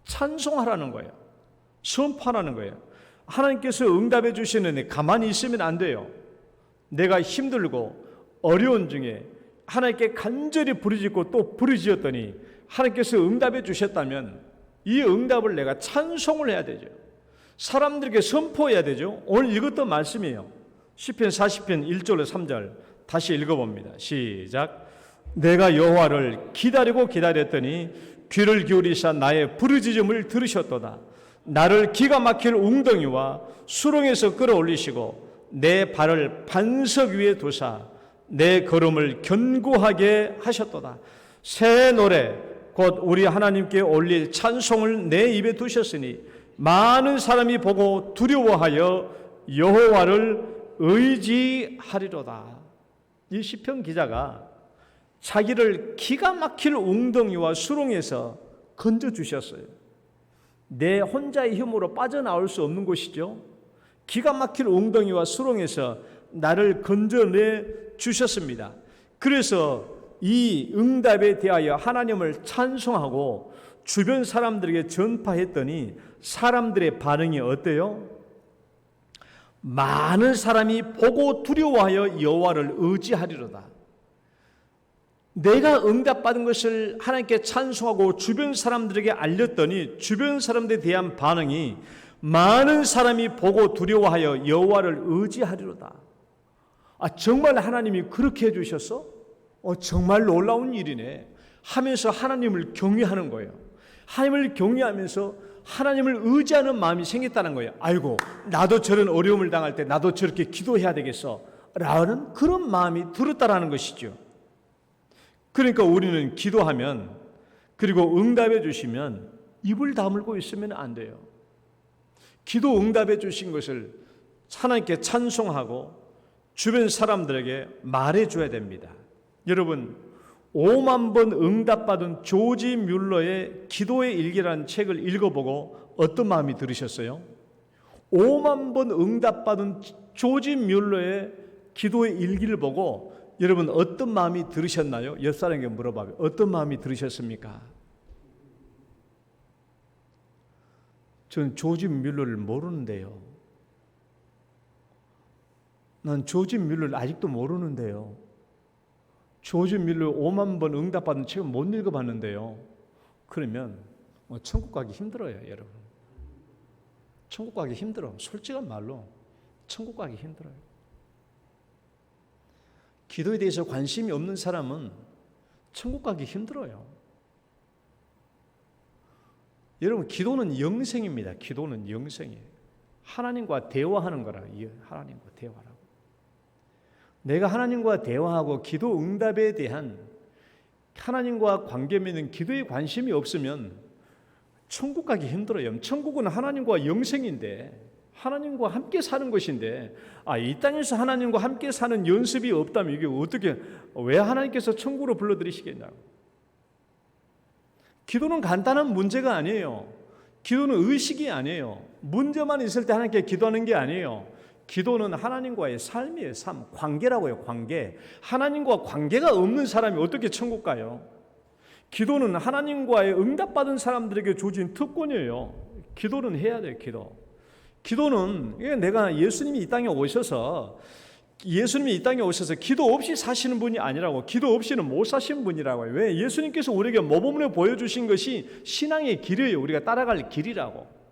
찬송하라는 거예요. 선포하라는 거예요. 하나님께서 응답해 주시는데 가만히 있으면 안 돼요. 내가 힘들고 어려운 중에 하나님께 간절히 부르짖고 또 부르짖었더니 하나님께서 응답해 주셨다면 이 응답을 내가 찬송을 해야 되죠. 사람들에게 선포해야 되죠. 오늘 읽었던 말씀이에요. 시편 40편 1절로 3절 다시 읽어봅니다. 시작. 내가 여호와를 기다리고 기다렸더니 귀를 기울이사 나의 부르짖음을 들으셨도다. 나를 기가 막힐 웅덩이와 수렁에서 끌어올리시고 내 발을 반석 위에 두사 내 걸음을 견고하게 하셨도다. 새 노래 곧 우리 하나님께 올릴 찬송을 내 입에 두셨으니 많은 사람이 보고 두려워하여 여호와를 의지하리로다. 이 시편 기자가 자기를 기가 막힐 웅덩이와 수렁에서 건져주셨어요. 내 혼자의 힘으로 빠져나올 수 없는 곳이죠. 기가 막힐 웅덩이와 수렁에서 나를 건져내 주셨습니다. 그래서 이 응답에 대하여 하나님을 찬송하고 주변 사람들에게 전파했더니 사람들의 반응이 어때요? 많은 사람이 보고 두려워하여 여호와를 의지하리로다. 내가 응답받은 것을 하나님께 찬송하고 주변 사람들에게 알렸더니 주변 사람들에 대한 반응이 많은 사람이 보고 두려워하여 여호와를 의지하리로다. 정말 하나님이 그렇게 해주셨어? 정말 놀라운 일이네 하면서 하나님을 경외하는 거예요. 하나님을 경외하면서 하나님을 의지하는 마음이 생겼다는 거예요. 아이고, 나도 저런 어려움을 당할 때 나도 저렇게 기도해야 되겠어 라는 그런 마음이 들었다라는 것이죠. 그러니까 우리는 기도하면, 그리고 응답해 주시면 입을 다물고 있으면 안 돼요. 기도 응답해 주신 것을 하나님께 찬송하고 주변 사람들에게 말해줘야 됩니다. 여러분, 5만 번 응답받은 조지 뮬러의 기도의 일기라는 책을 읽어보고 어떤 마음이 들으셨어요? 5만 번 응답받은 조지 뮬러의 기도의 일기를 보고 여러분 어떤 마음이 들으셨나요? 옆 사람에게 물어봐요. 어떤 마음이 들으셨습니까? 저는 조지 뮬러를 모르는데요. 난 조지 뮬러를 아직도 모르는데요. 조지 뮬러 5만 번 응답받은 책을 못 읽어봤는데요. 그러면 천국 가기 힘들어요, 여러분. 천국 가기 힘들어. 솔직한 말로 천국 가기 힘들어요. 기도에 대해서 관심이 없는 사람은 천국 가기 힘들어요. 여러분, 기도는 영생입니다. 기도는 영생이에요. 하나님과 대화하는 거라. 하나님과 대화라고. 내가 하나님과 대화하고 기도 응답에 대한 하나님과 관계 맺는 기도에 관심이 없으면 천국 가기 힘들어요. 천국은 하나님과 영생인데 하나님과 함께 사는 것인데, 이 땅에서 하나님과 함께 사는 연습이 없다면 이게 어떻게, 왜 하나님께서 천국으로 불러들이시겠냐고. 기도는 간단한 문제가 아니에요. 기도는 의식이 아니에요. 문제만 있을 때 하나님께 기도하는 게 아니에요. 기도는 하나님과의 삶이에요. 삶, 관계라고요. 관계. 하나님과 관계가 없는 사람이 어떻게 천국 가요? 기도는 하나님과의 응답받은 사람들에게 주어진 특권이에요. 기도는 해야 돼요. 기도는 내가 예수님이 이 땅에 오셔서 기도 없이 사시는 분이 아니라고. 기도 없이는 못 사시는 분이라고요. 왜? 예수님께서 우리에게 모범으로 보여주신 것이 신앙의 길이에요. 우리가 따라갈 길이라고.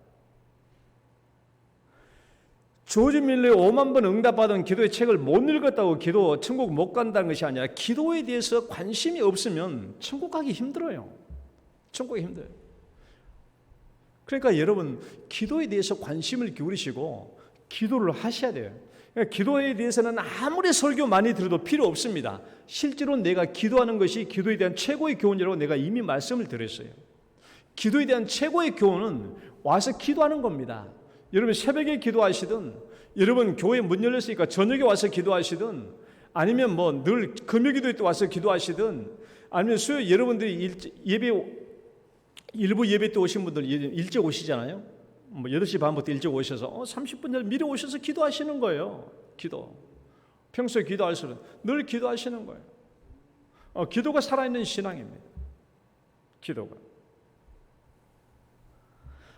조지 밀러의 5만 번 응답받은 기도의 책을 못 읽었다고 천국 못 간다는 것이 아니라, 기도에 대해서 관심이 없으면 천국 가기 힘들어요. 천국이 힘들어요. 그러니까 여러분, 기도에 대해서 관심을 기울이시고 기도를 하셔야 돼요. 그러니까 기도에 대해서는 아무리 설교 많이 들어도 필요 없습니다. 실제로 내가 기도하는 것이 기도에 대한 최고의 교훈이라고 내가 이미 말씀을 드렸어요. 기도에 대한 최고의 교훈은 와서 기도하는 겁니다. 여러분 새벽에 기도하시든, 여러분 교회 문 열렸으니까 저녁에 와서 기도하시든, 아니면 뭐 늘 금요기도에 또 와서 기도하시든, 아니면 수요일 여러분들이 일부 예배 때 오신 분들 일찍 오시잖아요. 뭐 8시 반부터 일찍 오셔서 30분 전에 미리 오셔서 기도하시는 거예요. 기도. 평소에 기도할 수는 늘 기도하시는 거예요. 기도가 살아있는 신앙입니다. 기도가.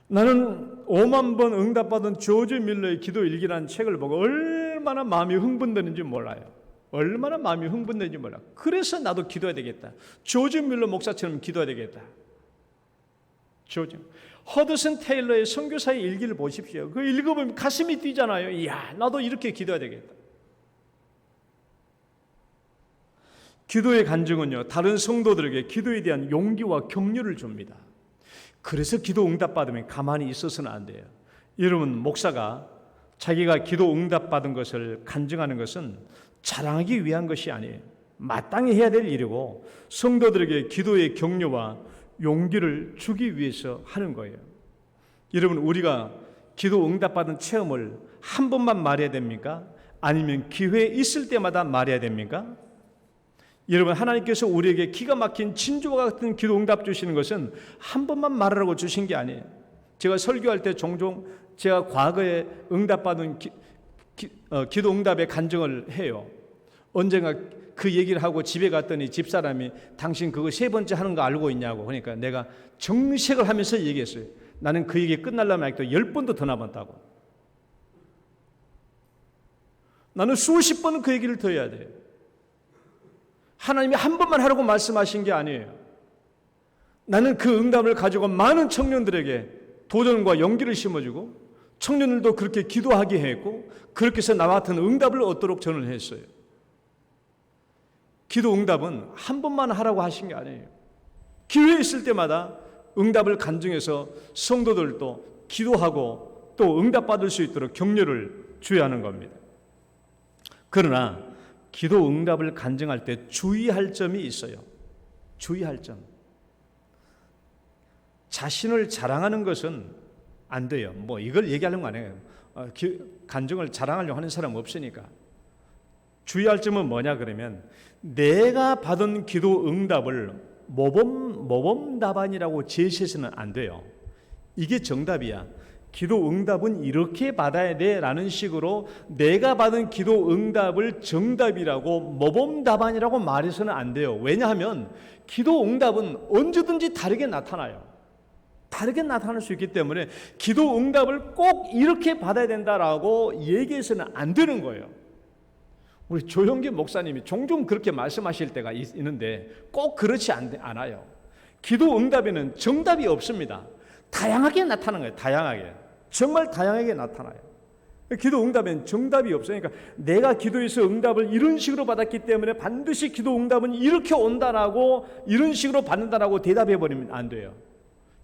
나는 5만 번 응답받은 조지 밀러의 기도 일기라는 책을 보고 얼마나 마음이 흥분되는지 몰라요. 얼마나 마음이 흥분되는지 몰라. 그래서 나도 기도해야 되겠다. 조지 밀러 목사처럼 기도해야 되겠다. 허드슨 테일러의 선교사의 일기를 보십시오. 그 읽어보면 가슴이 뛰잖아요. 이야, 나도 이렇게 기도해야 되겠다. 기도의 간증은요, 다른 성도들에게 기도에 대한 용기와 격려를 줍니다. 그래서 기도 응답받으면 가만히 있어서는 안 돼요. 여러분, 목사가 자기가 기도 응답받은 것을 간증하는 것은 자랑하기 위한 것이 아니에요. 마땅히 해야 될 일이고, 성도들에게 기도의 격려와 용기를 주기 위해서 하는 거예요. 여러분, 우리가 기도 응답받은 체험을 한 번만 말해야 됩니까? 아니면 기회 있을 때마다 말해야 됩니까? 여러분, 하나님께서 우리에게 기가 막힌 진주와 같은 기도 응답 주시는 것은 한 번만 말하라고 주신 게 아니에요. 제가 설교할 때 종종 제가 과거에 응답받은 기도 응답의 간증을 해요. 언젠가 그 얘기를 하고 집에 갔더니 집사람이 당신 그거 3번째 하는 거 알고 있냐고. 그러니까 내가 정색을 하면서 얘기했어요. 나는 그 얘기 끝나려면 아직도 10번도 더 남았다고. 나는 수십 번은 그 얘기를 더 해야 돼요. 하나님이 한 번만 하라고 말씀하신 게 아니에요. 나는 그 응답을 가지고 많은 청년들에게 도전과 용기를 심어주고, 청년들도 그렇게 기도하게 했고, 그렇게 해서 나와 같은 응답을 얻도록 저는 했어요. 기도 응답은 한 번만 하라고 하신 게 아니에요. 기회 있을 때마다 응답을 간증해서 성도들도 기도하고 또 응답받을 수 있도록 격려를 줘야 하는 겁니다. 그러나 기도 응답을 간증할 때 주의할 점이 있어요. 주의할 점. 자신을 자랑하는 것은 안 돼요. 뭐 이걸 얘기하는 거 아니에요. 간증을 자랑하려고 하는 사람 없으니까. 주의할 점은 뭐냐 그러면, 내가 받은 기도 응답을 모범 답안이라고 제시해서는 안 돼요. 이게 정답이야. 기도 응답은 이렇게 받아야 돼 라는 식으로 내가 받은 기도 응답을 정답이라고 모범 답안이라고 말해서는 안 돼요. 왜냐하면 기도 응답은 언제든지 다르게 나타나요. 다르게 나타날 수 있기 때문에 기도 응답을 꼭 이렇게 받아야 된다라고 얘기해서는 안 되는 거예요. 우리 조형기 목사님이 종종 그렇게 말씀하실 때가 있는데 꼭 그렇지 않아요. 기도 응답에는 정답이 없습니다. 다양하게 나타나는 거예요. 다양하게. 정말 다양하게 나타나요. 기도 응답엔 정답이 없으니까 내가 기도해서 응답을 이런 식으로 받았기 때문에 반드시 기도 응답은 이렇게 온다라고, 이런 식으로 받는다라고 대답해버리면 안 돼요.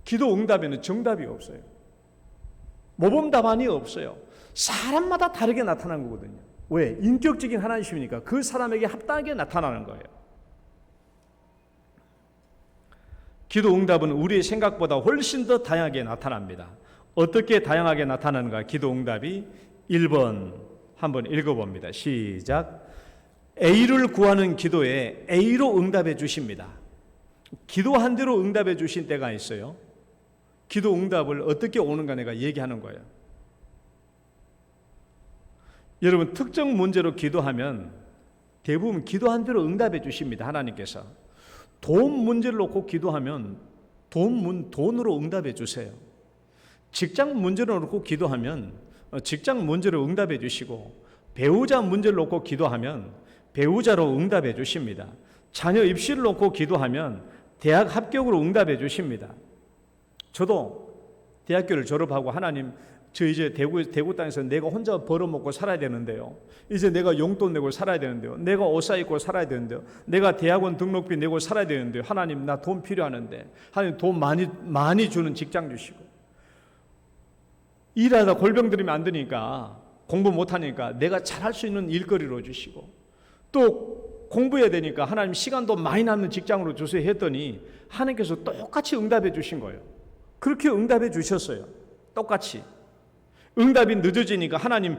기도 응답에는 정답이 없어요. 모범 답안이 없어요. 사람마다 다르게 나타나는 거거든요. 왜? 인격적인 하나님이니까 그 사람에게 합당하게 나타나는 거예요. 기도 응답은 우리의 생각보다 훨씬 더 다양하게 나타납니다. 어떻게 다양하게 나타나는가? 기도 응답이 1번 한번 읽어봅니다. 시작. A를 구하는 기도에 A로 응답해 주십니다. 기도한 대로 응답해 주신 때가 있어요. 기도 응답을 어떻게 오는가 내가 얘기하는 거예요. 여러분, 특정 문제로 기도하면 대부분 기도한 대로 응답해 주십니다. 하나님께서. 돈 문제를 놓고 기도하면 돈으로 응답해 주세요. 직장 문제를 놓고 기도하면 직장 문제로 응답해 주시고, 배우자 문제를 놓고 기도하면 배우자로 응답해 주십니다. 자녀 입시를 놓고 기도하면 대학 합격으로 응답해 주십니다. 저도 대학교를 졸업하고 하나님, 저 이제 대구 땅에서 내가 혼자 벌어먹고 살아야 되는데요. 이제 내가 용돈 내고 살아야 되는데요. 내가 옷 사입고 살아야 되는데요. 내가 대학원 등록비 내고 살아야 되는데요. 하나님, 나 돈 필요하는데 하나님 돈 많이 주는 직장 주시고, 일하다 골병 들이면 안 되니까 공부 못하니까 내가 잘할 수 있는 일거리로 주시고, 또 공부해야 되니까 하나님 시간도 많이 남는 직장으로 주세요 했더니 하나님께서 똑같이 응답해 주신 거예요. 그렇게 응답해 주셨어요. 똑같이. 응답이 늦어지니까 하나님,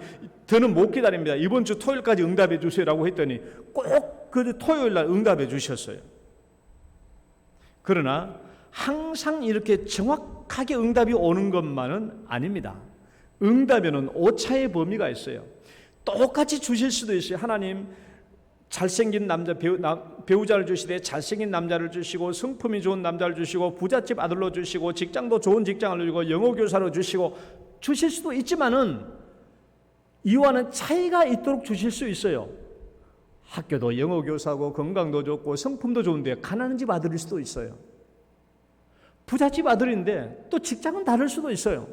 더는 못 기다립니다. 이번 주 토요일까지 응답해 주세요라고 했더니 꼭 그 토요일 날 응답해 주셨어요. 그러나 항상 이렇게 정확하게 응답이 오는 것만은 아닙니다. 응답에는 오차의 범위가 있어요. 똑같이 주실 수도 있어요. 하나님, 잘생긴 남자 배우자를 주시되 잘생긴 남자를 주시고, 성품이 좋은 남자를 주시고, 부잣집 아들로 주시고, 직장도 좋은 직장을 주시고, 영어 교사로 주시고 주실 수도 있지만은 이와는 차이가 있도록 주실 수 있어요. 학교도 영어 교사고 건강도 좋고 성품도 좋은데 가난한 집 아들일 수도 있어요. 부잣집 아들인데 또 직장은 다를 수도 있어요.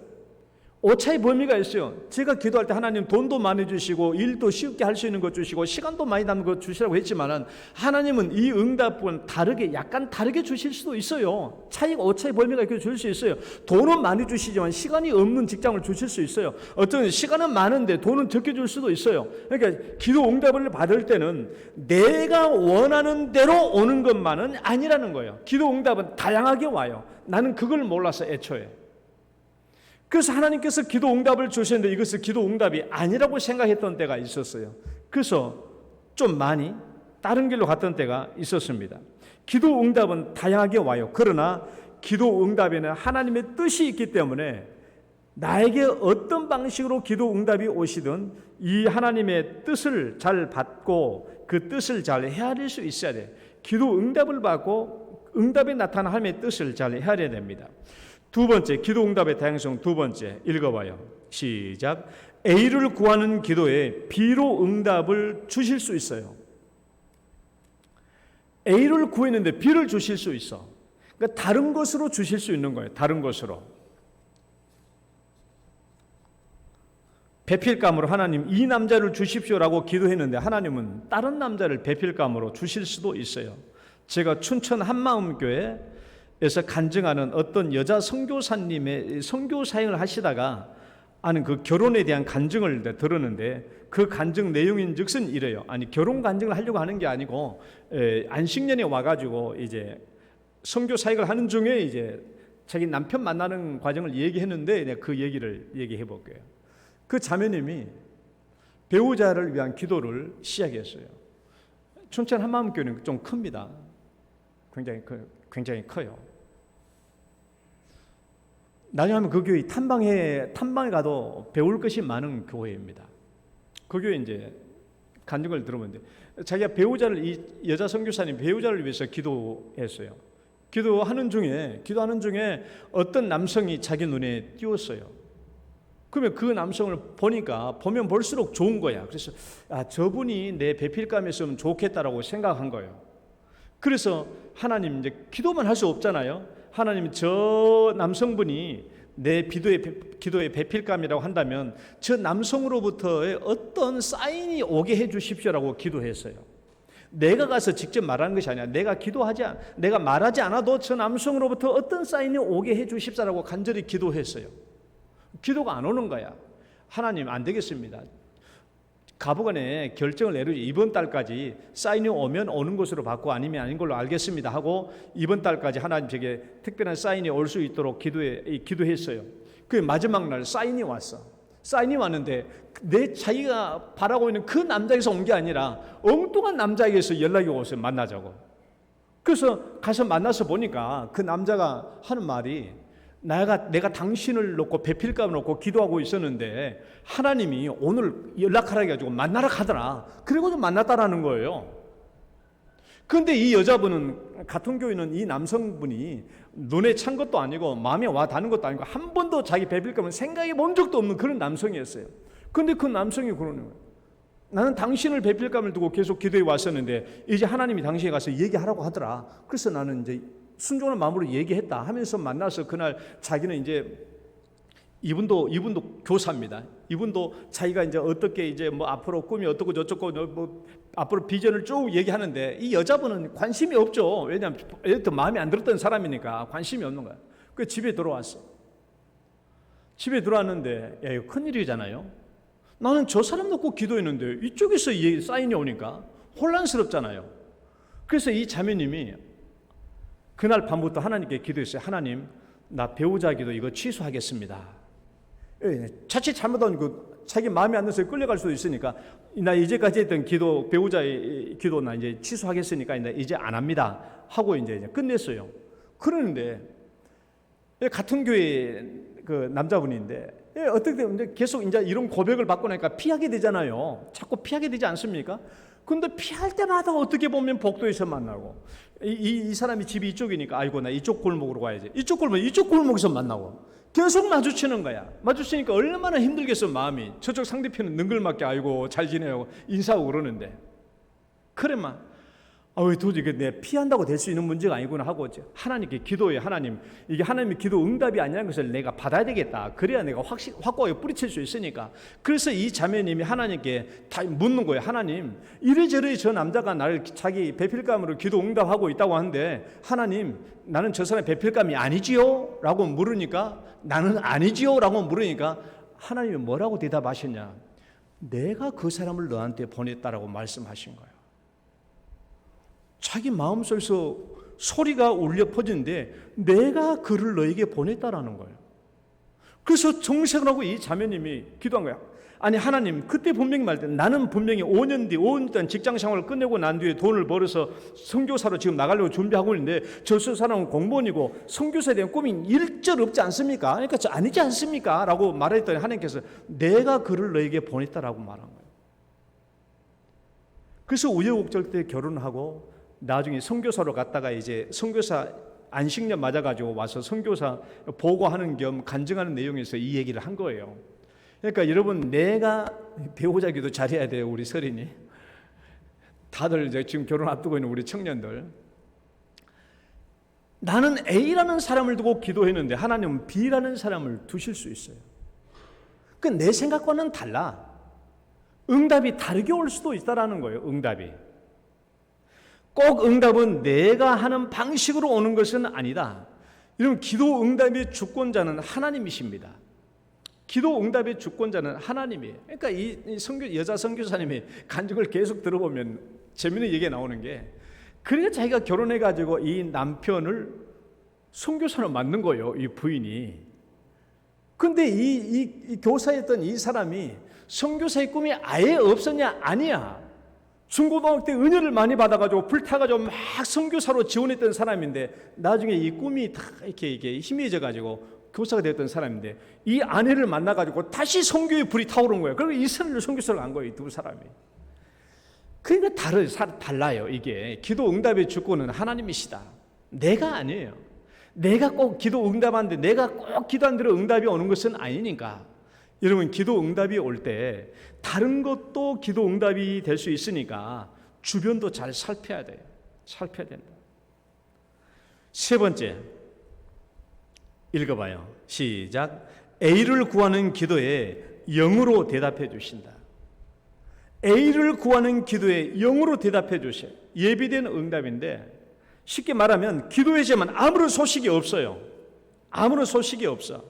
오차의 범위가 있어요. 제가 기도할 때 하나님 돈도 많이 주시고 일도 쉽게 할 수 있는 것 주시고 시간도 많이 남는 것 주시라고 했지만은 하나님은 이 응답은 다르게, 약간 다르게 주실 수도 있어요. 차이가, 오차의 범위가 이렇게 주실 수 있어요. 돈은 많이 주시지만 시간이 없는 직장을 주실 수 있어요. 어떤 시간은 많은데 돈은 적게 줄 수도 있어요. 그러니까 기도 응답을 받을 때는 내가 원하는 대로 오는 것만은 아니라는 거예요. 기도 응답은 다양하게 와요. 나는 그걸 몰라서 애초에. 그래서 하나님께서 기도 응답을 주셨는데 이것을 기도 응답이 아니라고 생각했던 때가 있었어요. 그래서 좀 많이 다른 길로 갔던 때가 있었습니다. 기도 응답은 다양하게 와요. 그러나 기도 응답에는 하나님의 뜻이 있기 때문에 나에게 어떤 방식으로 기도 응답이 오시든 이 하나님의 뜻을 잘 받고 그 뜻을 잘 헤아릴 수 있어야 돼요. 기도 응답을 받고 응답에 나타난 하나님의 뜻을 잘 헤아려야 됩니다. 두 번째, 기도 응답의 다양성 두 번째 읽어봐요. 시작. A를 구하는 기도에 B로 응답을 주실 수 있어요. A를 구했는데 B를 주실 수 있어. 그러니까 다른 것으로 주실 수 있는 거예요. 다른 것으로. 배필감으로 하나님 이 남자를 주십시오라고 기도했는데 하나님은 다른 남자를 배필감으로 주실 수도 있어요. 제가 춘천 한마음교회 에서 간증하는 어떤 여자 선교사님의 선교 사역을 하시다가 하는 그 결혼에 대한 간증을 들었는데 그 간증 내용인즉슨 이래요. 아니, 결혼 간증을 하려고 하는 게 아니고 안식년에 와가지고 이제 선교 사역을 하는 중에 이제 자기 남편 만나는 과정을 얘기했는데 그 얘기를 얘기해 볼게요. 그 자매님이 배우자를 위한 기도를 시작했어요. 춘천 한마음교회는 좀 큽니다. 굉장히 커요. 나중에 하면 그 교회 탐방에 가도 배울 것이 많은 교회입니다. 그 교회 이제 간증을 들어보는데 자기가 배우자를, 이 여자 선교사님 배우자를 위해서 기도했어요. 기도하는 중에 어떤 남성이 자기 눈에 띄었어요. 그러면 그 남성을 보면 볼수록 좋은 거야. 그래서 저분이 내 배필감이었으면 좋겠다라고 생각한 거예요. 그래서 하나님, 이제 기도만 할 수 없잖아요. 하나님, 저 남성분이 내 기도의 배필감이라고 한다면 저 남성으로부터의 어떤 사인이 오게 해 주십시오라고 기도했어요. 내가 가서 직접 말하는 것이 아니라 내가 말하지 않아도 저 남성으로부터 어떤 사인이 오게 해 주십시오라고 간절히 기도했어요. 기도가 안 오는 거야. 하나님, 안 되겠습니다. 가부간에 결정을 내리지. 이번 달까지 사인이 오면 오는 것으로 받고 아니면 아닌 걸로 알겠습니다 하고 이번 달까지 하나님 제게 특별한 사인이 올 수 있도록 기도했어요. 그 마지막 날 사인이 왔어. 사인이 왔는데 자기가 바라고 있는 그 남자에게서 온 게 아니라 엉뚱한 남자에게서 연락이 왔어요. 만나자고. 그래서 가서 만나서 보니까 그 남자가 하는 말이 내가 당신을 놓고 배필감을 놓고 기도하고 있었는데 하나님이 오늘 연락하라 해가지고 만나러 가더라. 그리고 좀 만났다라는 거예요. 그런데 이 여자분은, 같은 교회는 이 남성분이 눈에 찬 것도 아니고 마음에 와 닿는 것도 아니고 한 번도 자기 배필감을 생각해 본 적도 없는 그런 남성이었어요. 그런데 그 남성이 그러는 거예요. 나는 당신을 배필감을 두고 계속 기도해 왔었는데 이제 하나님이 당신에 가서 얘기하라고 하더라. 그래서 나는 이제 순종한 마음으로 얘기했다 하면서 만나서 그날 자기는 이제 이분도 교사입니다. 이분도 자기가 이제 어떻게 이제 뭐 앞으로 꿈이 어떻고 저쩌고 뭐 앞으로 비전을 쭉 얘기하는데 이 여자분은 관심이 없죠. 왜냐하면 마음에 안 들었던 사람이니까 관심이 없는 거야. 그 집에 들어왔어. 집에 들어왔는데 야, 이거 큰일이잖아요. 나는 저 사람 놓고 기도했는데 이쪽에서 사인이 오니까 혼란스럽잖아요. 그래서 이 자매님이 그날 밤부터 하나님께 기도했어요. 하나님, 나 배우자 기도 이거 취소하겠습니다. 자칫 잘못하면 자기 마음에 안 들어서 끌려갈 수도 있으니까 나 이제까지 했던 기도, 배우자의 기도 나 이제 취소하겠으니까 이제 안 합니다 하고 이제 끝냈어요. 그러는데 같은 교회 그 남자분인데 어떻게 되면 계속 이제 이런 고백을 받고 나니까 피하게 되잖아요. 자꾸 피하게 되지 않습니까? 근데 피할 때마다 어떻게 보면 복도에서 만나고 이 사람이 집이 이쪽이니까 아이고 나 이쪽 골목으로 가야지. 이쪽 골목에서 만나고 계속 마주치는 거야. 마주치니까 얼마나 힘들겠어 마음이. 저쪽 상대편은 능글맞게 아이고 잘 지내요 인사하고 그러는데 그래만 도저히 이게 내 피한다고 될 수 있는 문제가 아니구나 하고 하나님께 기도해. 하나님, 이게 하나님의 기도 응답이 아니라는 것을 내가 받아야 되겠다. 그래야 내가 확고하게 뿌리칠 수 있으니까. 그래서 이 자매님이 하나님께 다 묻는 거예요. 하나님, 이래저래 저 남자가 나를 자기 배필감으로 기도 응답하고 있다고 하는데 하나님, 나는 저 사람의 배필감이 아니지요? 라고 물으니까 나는 아니지요? 라고 물으니까 하나님이 뭐라고 대답하셨냐? 내가 그 사람을 너한테 보냈다라고 말씀하신 거예요. 자기 마음속에서 소리가 울려 퍼지는데 내가 그를 너에게 보냈다라는 거예요. 그래서 정색을 하고 이 자매님이 기도한 거야. 아니 하나님, 그때 분명히 말했더니 나는 분명히 5년 동안 직장 생활을 끝내고 난 뒤에 돈을 벌어서 선교사로 지금 나가려고 준비하고 있는데 저 사람은 공무원이고 선교사에 대한 꿈이 일절 없지 않습니까? 그러니까 저 아니지 않습니까? 라고 말했더니 하나님께서 내가 그를 너에게 보냈다라고 말한 거예요. 그래서 우여곡절 때 결혼하고 나중에 선교사로 갔다가 이제 선교사 안식년 맞아가지고 와서 선교사 보고하는 겸 간증하는 내용에서 이 얘기를 한 거예요. 그러니까 여러분, 내가 배우자 기도 잘해야 돼요. 우리 서린이 다들 이제 지금 결혼 앞두고 있는 우리 청년들, 나는 A라는 사람을 두고 기도했는데 하나님은 B라는 사람을 두실 수 있어요. 그 내 생각과는 달라. 응답이 다르게 올 수도 있다라는 거예요. 응답이 꼭 응답은 내가 하는 방식으로 오는 것은 아니다. 여러분, 기도 응답의 주권자는 하나님이십니다. 기도 응답의 주권자는 하나님이에요. 그러니까 이 여자 선교사님이 간증을 계속 들어보면 재미있는 얘기가 나오는 게, 그러니까 자기가 결혼해가지고 이 남편을 선교사로 만든 거예요. 이 부인이. 근데 이 교사였던 이 사람이 선교사의 꿈이 아예 없었냐? 아니야. 중고등학교 때 은혜를 많이 받아가지고 불타가지고 막 선교사로 지원했던 사람인데 나중에 이 꿈이 다 이렇게 희미해져가지고 교사가 되었던 사람인데 이 아내를 만나가지고 다시 선교의 불이 타오른 거예요. 그리고 이스라엘 선교사를 간 거예요. 이 두 사람이. 그러니까 달라요. 이게 기도 응답의 주권은 하나님이시다. 내가 아니에요. 내가 꼭 기도 응답하는데 내가 꼭 기도한 대로 응답이 오는 것은 아니니까. 여러분, 기도 응답이 올 때 다른 것도 기도 응답이 될 수 있으니까 주변도 잘 살펴야 돼요. 살펴야 된다. 세 번째, 읽어봐요. 시작. A를 구하는 기도에 영으로 대답해 주신다. A를 구하는 기도에 영으로 대답해 주셔요. 예비된 응답인데, 쉽게 말하면 기도했지만 아무런 소식이 없어요. 아무런 소식이 없어.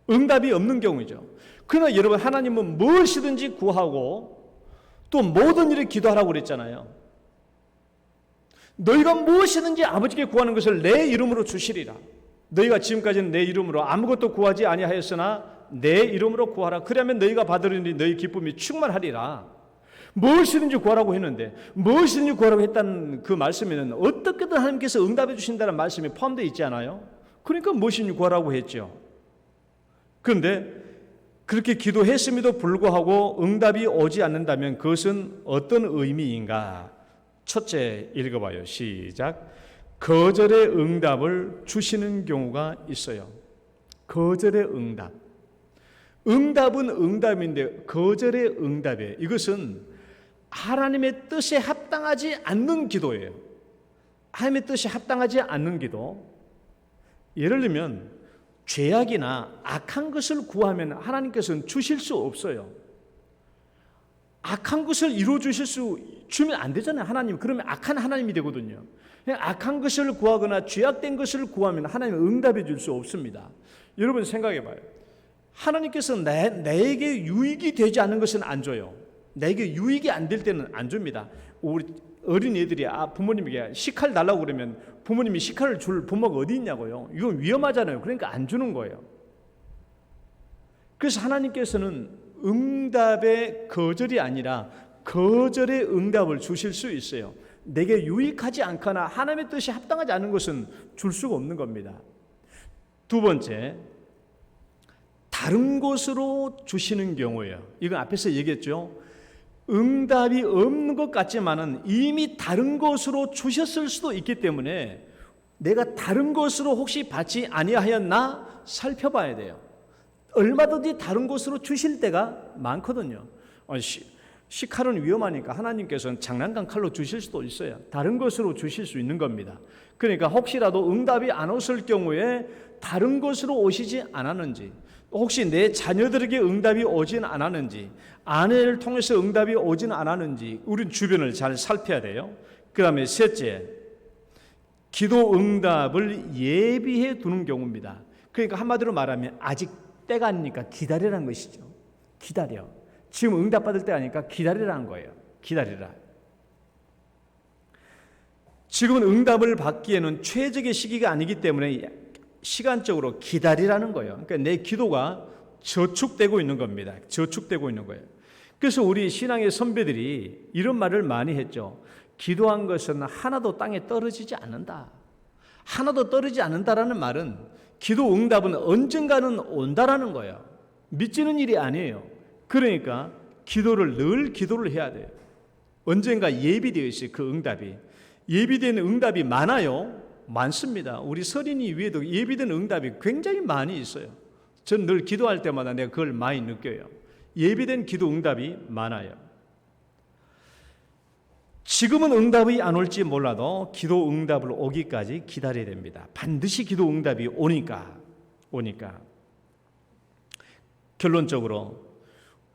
응답이 없는 경우죠. 그러나 여러분, 하나님은 무엇이든지 구하고 또 모든 일을 기도하라고 그랬잖아요. 너희가 무엇이든지 아버지께 구하는 것을 내 이름으로 주시리라. 너희가 지금까지는 내 이름으로 아무것도 구하지 아니하였으나 내 이름으로 구하라. 그러면 너희가 받으리니 너희 기쁨이 충만하리라. 무엇이든지 구하라고 했는데, 무엇이든지 구하라고 했다는 그 말씀에는 어떻게든 하나님께서 응답해 주신다는 말씀이 포함되어 있지 않아요? 그러니까 무엇이든지 구하라고 했죠. 그런데 그렇게 기도했음에도 불구하고 응답이 오지 않는다면 그것은 어떤 의미인가? 첫째, 읽어봐요. 시작. 거절의 응답을 주시는 경우가 있어요. 거절의 응답. 응답은 응답인데 거절의 응답이에요. 이것은 하나님의 뜻에 합당하지 않는 기도예요. 하나님의 뜻에 합당하지 않는 기도. 예를 들면 죄악이나 악한 것을 구하면 하나님께서는 주실 수 없어요. 악한 것을 이루어 주면 안 되잖아요. 하나님. 그러면 악한 하나님이 되거든요. 악한 것을 구하거나 죄악된 것을 구하면 하나님은 응답해 줄 수 없습니다. 여러분 생각해 봐요. 하나님께서 나에게 유익이 되지 않는 것은 안 줘요. 나에게 유익이 안 될 때는 안 줍니다. 우리 어린이들이 부모님에게 식칼 달라고 그러면 부모님이 식칼을 줄 부모가 어디 있냐고요. 이건 위험하잖아요. 그러니까 안 주는 거예요. 그래서 하나님께서는 응답의 거절이 아니라 거절의 응답을 주실 수 있어요. 내게 유익하지 않거나 하나님의 뜻이 합당하지 않은 것은 줄 수가 없는 겁니다. 두 번째, 다른 곳으로 주시는 경우예요. 이건 앞에서 얘기했죠. 응답이 없는 것 같지만은 이미 다른 곳으로 주셨을 수도 있기 때문에 내가 다른 곳으로 혹시 받지 아니하였나 살펴봐야 돼요. 얼마든지 다른 곳으로 주실 때가 많거든요. 식칼은 위험하니까 하나님께서는 장난감 칼로 주실 수도 있어요. 다른 것으로 주실 수 있는 겁니다. 그러니까 혹시라도 응답이 안 오실 경우에 다른 것으로 오시지 않았는지, 혹시 내 자녀들에게 응답이 오진 않았는지, 아내를 통해서 응답이 오진 않았는지 우린 주변을 잘 살펴야 돼요. 그 다음에 셋째, 기도 응답을 예비해 두는 경우입니다. 그러니까 한마디로 말하면 아직 때가 아니니까 기다리라는 것이죠. 기다려. 지금 응답받을 때 아니까 기다리라는 거예요. 기다리라. 지금은 응답을 받기에는 최적의 시기가 아니기 때문에 시간적으로 기다리라는 거예요. 그러니까 내 기도가 저축되고 있는 겁니다. 저축되고 있는 거예요. 그래서 우리 신앙의 선배들이 이런 말을 많이 했죠. 기도한 것은 하나도 땅에 떨어지지 않는다. 하나도 떨어지지 않는다라는 말은 기도 응답은 언젠가는 온다라는 거예요. 믿지는 일이 아니에요. 그러니까 늘 기도를 해야 돼요. 언젠가 예비되어 있어요. 그 응답이. 예비된 응답이 많아요. 많습니다. 우리 서린이 위에도 예비된 응답이 굉장히 많이 있어요. 전 늘 기도할 때마다 내가 그걸 많이 느껴요. 예비된 기도 응답이 많아요. 지금은 응답이 안 올지 몰라도 기도 응답을 오기까지 기다려야 됩니다. 반드시 기도 응답이 오니까. 결론적으로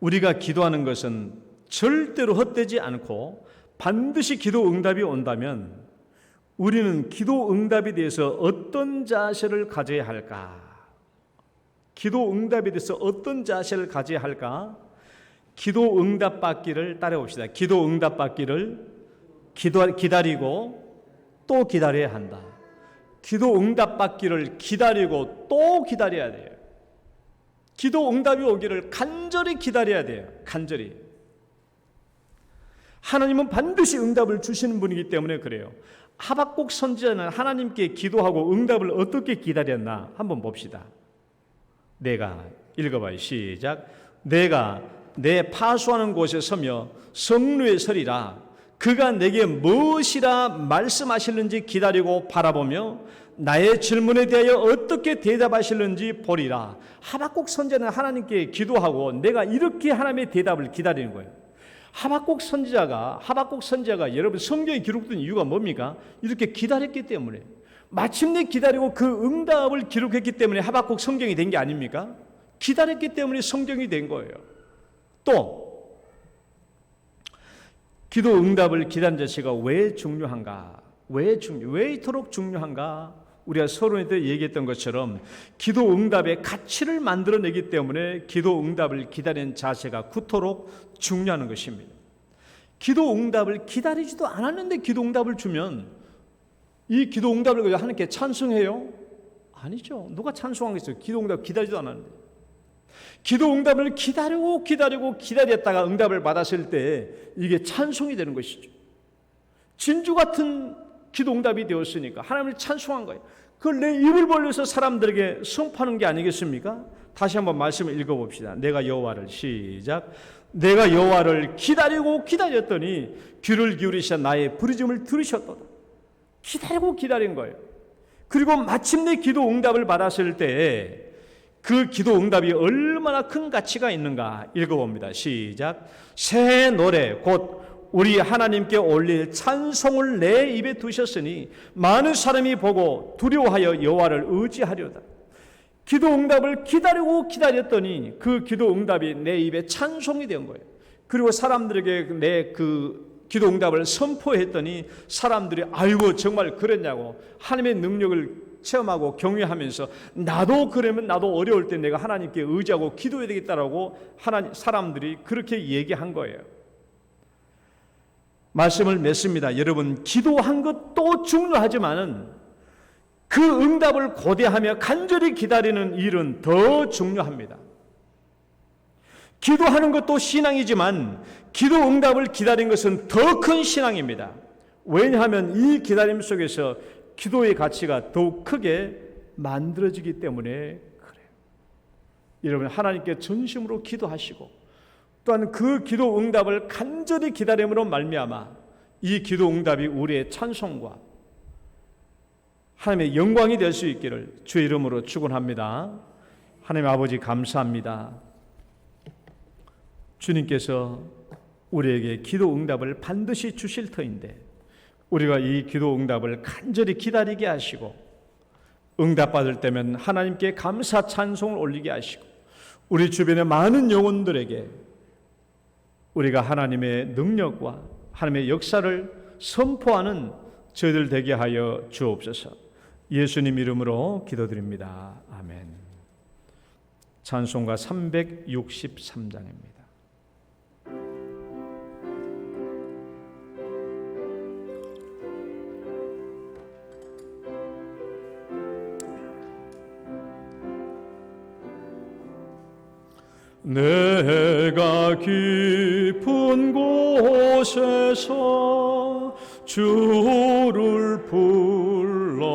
우리가 기도하는 것은 절대로 헛되지 않고 반드시 기도 응답이 온다면 우리는 기도 응답에 대해서 어떤 자세를 가져야 할까? 기도 응답에 대해서 어떤 자세를 가져야 할까? 기도 응답 받기를 따라봅시다. 기도 응답 받기를 기다리고 또 기다려야 한다. 기도 응답 받기를 기다리고 또 기다려야 돼요. 기도 응답이 오기를 간절히 기다려야 돼요. 간절히. 하나님은 반드시 응답을 주시는 분이기 때문에 그래요. 하박국 선지자는 하나님께 기도하고 응답을 어떻게 기다렸나 한번 봅시다. 내가 읽어봐요. 시작. 내가 내 파수하는 곳에 서며 성루에 서리라. 그가 내게 무엇이라 말씀하실는지 기다리고 바라보며 나의 질문에 대하여 어떻게 대답하실는지 보리라. 하박국 선지자는 하나님께 기도하고 내가 이렇게 하나님의 대답을 기다리는 거예요. 하박국 선지자가 여러분 성경에 기록된 이유가 뭡니까? 이렇게 기다렸기 때문에, 마침내 기다리고 그 응답을 기록했기 때문에 하박국 성경이 된 게 아닙니까? 기다렸기 때문에 성경이 된 거예요. 또 기도 응답을 기다리는 자체가 왜 중요한가? 왜 이토록 중요한가? 우리가 서론에 얘기했던 것처럼 기도 응답의 가치를 만들어내기 때문에 기도 응답을 기다리는 자세가 그토록 중요한 것입니다. 기도 응답을 기다리지도 않았는데 기도 응답을 주면 이 기도 응답을 가지고 하나님께 찬송해요? 아니죠. 누가 찬송하겠어요? 기도 응답 기다리지도 않았는데. 기도 응답을 기다렸다가 응답을 받았을 때 이게 찬송이 되는 것이죠. 진주 같은 기도 응답이 되었으니까 하나님을 찬송한 거예요. 그걸 내 입을 벌려서 사람들에게 선포하는 게 아니겠습니까? 다시 한번 말씀을 읽어봅시다. 내가 여호와를 시작. 내가 여호와를 기다렸더니 귀를 기울이시사 나의 부르짖음을 들으셨도다. 기다린 거예요. 그리고 마침내 기도 응답을 받았을 때 그 기도 응답이 얼마나 큰 가치가 있는가 읽어봅니다. 시작. 새 노래 곧 우리 하나님께 올릴 찬송을 내 입에 두셨으니 많은 사람이 보고 두려워하여 여호와를 의지하려다. 기도 응답을 기다렸더니 그 기도 응답이 내 입에 찬송이 된 거예요. 그리고 사람들에게 내 그 기도 응답을 선포했더니 사람들이 아이고 정말 그랬냐고 하나님의 능력을 체험하고 경외하면서 나도 그러면 나도 어려울 때 내가 하나님께 의지하고 기도해야 되겠다라고 사람들이 그렇게 얘기한 거예요. 말씀을 맺습니다. 여러분, 기도한 것도 중요하지만은 그 응답을 고대하며 간절히 기다리는 일은 더 중요합니다. 기도하는 것도 신앙이지만 기도 응답을 기다린 것은 더 큰 신앙입니다. 왜냐하면 이 기다림 속에서 기도의 가치가 더욱 크게 만들어지기 때문에 그래요. 여러분, 하나님께 전심으로 기도하시고 또한 그 기도 응답을 간절히 기다림으로 말미암아 이 기도 응답이 우리의 찬송과 하나님의 영광이 될 수 있기를 주의 이름으로 축원합니다. 하나님 아버지 감사합니다. 주님께서 우리에게 기도 응답을 반드시 주실 터인데 우리가 이 기도 응답을 간절히 기다리게 하시고 응답받을 때면 하나님께 감사 찬송을 올리게 하시고 우리 주변의 많은 영혼들에게 우리가 하나님의 능력과 하나님의 역사를 선포하는 저희들 되게 하여 주옵소서. 예수님 이름으로 기도드립니다. 아멘. 찬송가 363장입니다. 내가 깊은 곳에서 주를 불러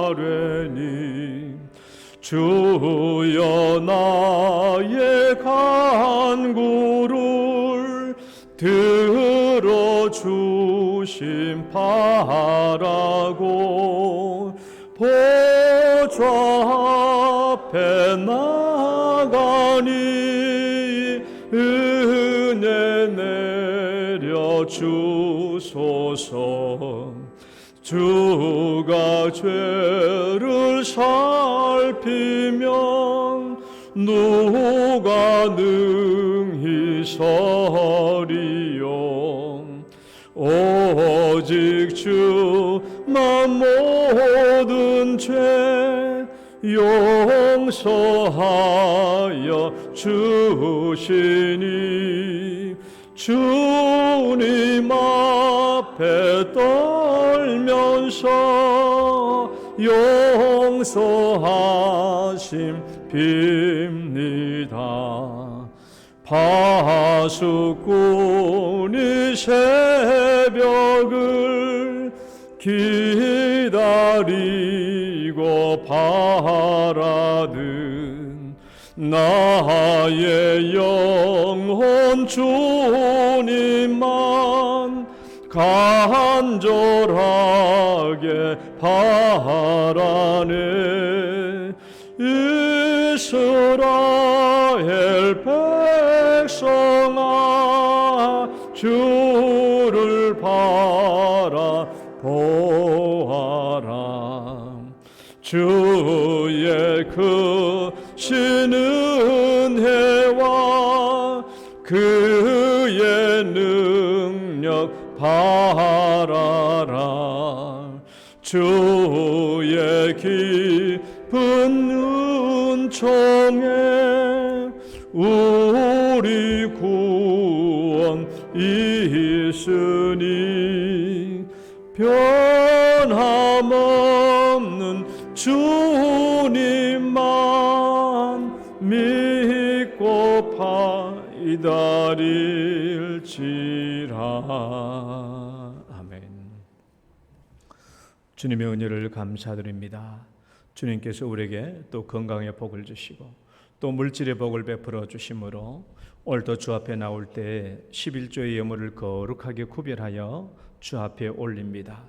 하려니 주여 나의 간구를 들어주심 바라고 보좌 앞에 나가니 은혜 내려주소서. 주가 죄를 살피면 누가 능히 서리요. 오직 주만 모든 죄 용서하여 주시니 주님 앞에 떨면서 용서하심 빕니다. 파수꾼이 새벽을 기다리고 바라든 나의 영혼 주님만 간절하게 바라네. 이스라엘 백성아 주를 바라보아라. 주의 크신 은혜와 그의 능력 바라라. 주의 깊은 은총에 우리 구원 있으니 변함없는 주님만 믿고 바이다릴지라. 아멘. 주님의 은혜를 감사드립니다. 주님께서 우리에게 또 건강의 복을 주시고 또 물질의 복을 베풀어 주심으로 오늘도 주 앞에 나올 때 11조의 예물을 거룩하게 구별하여 주 앞에 올립니다.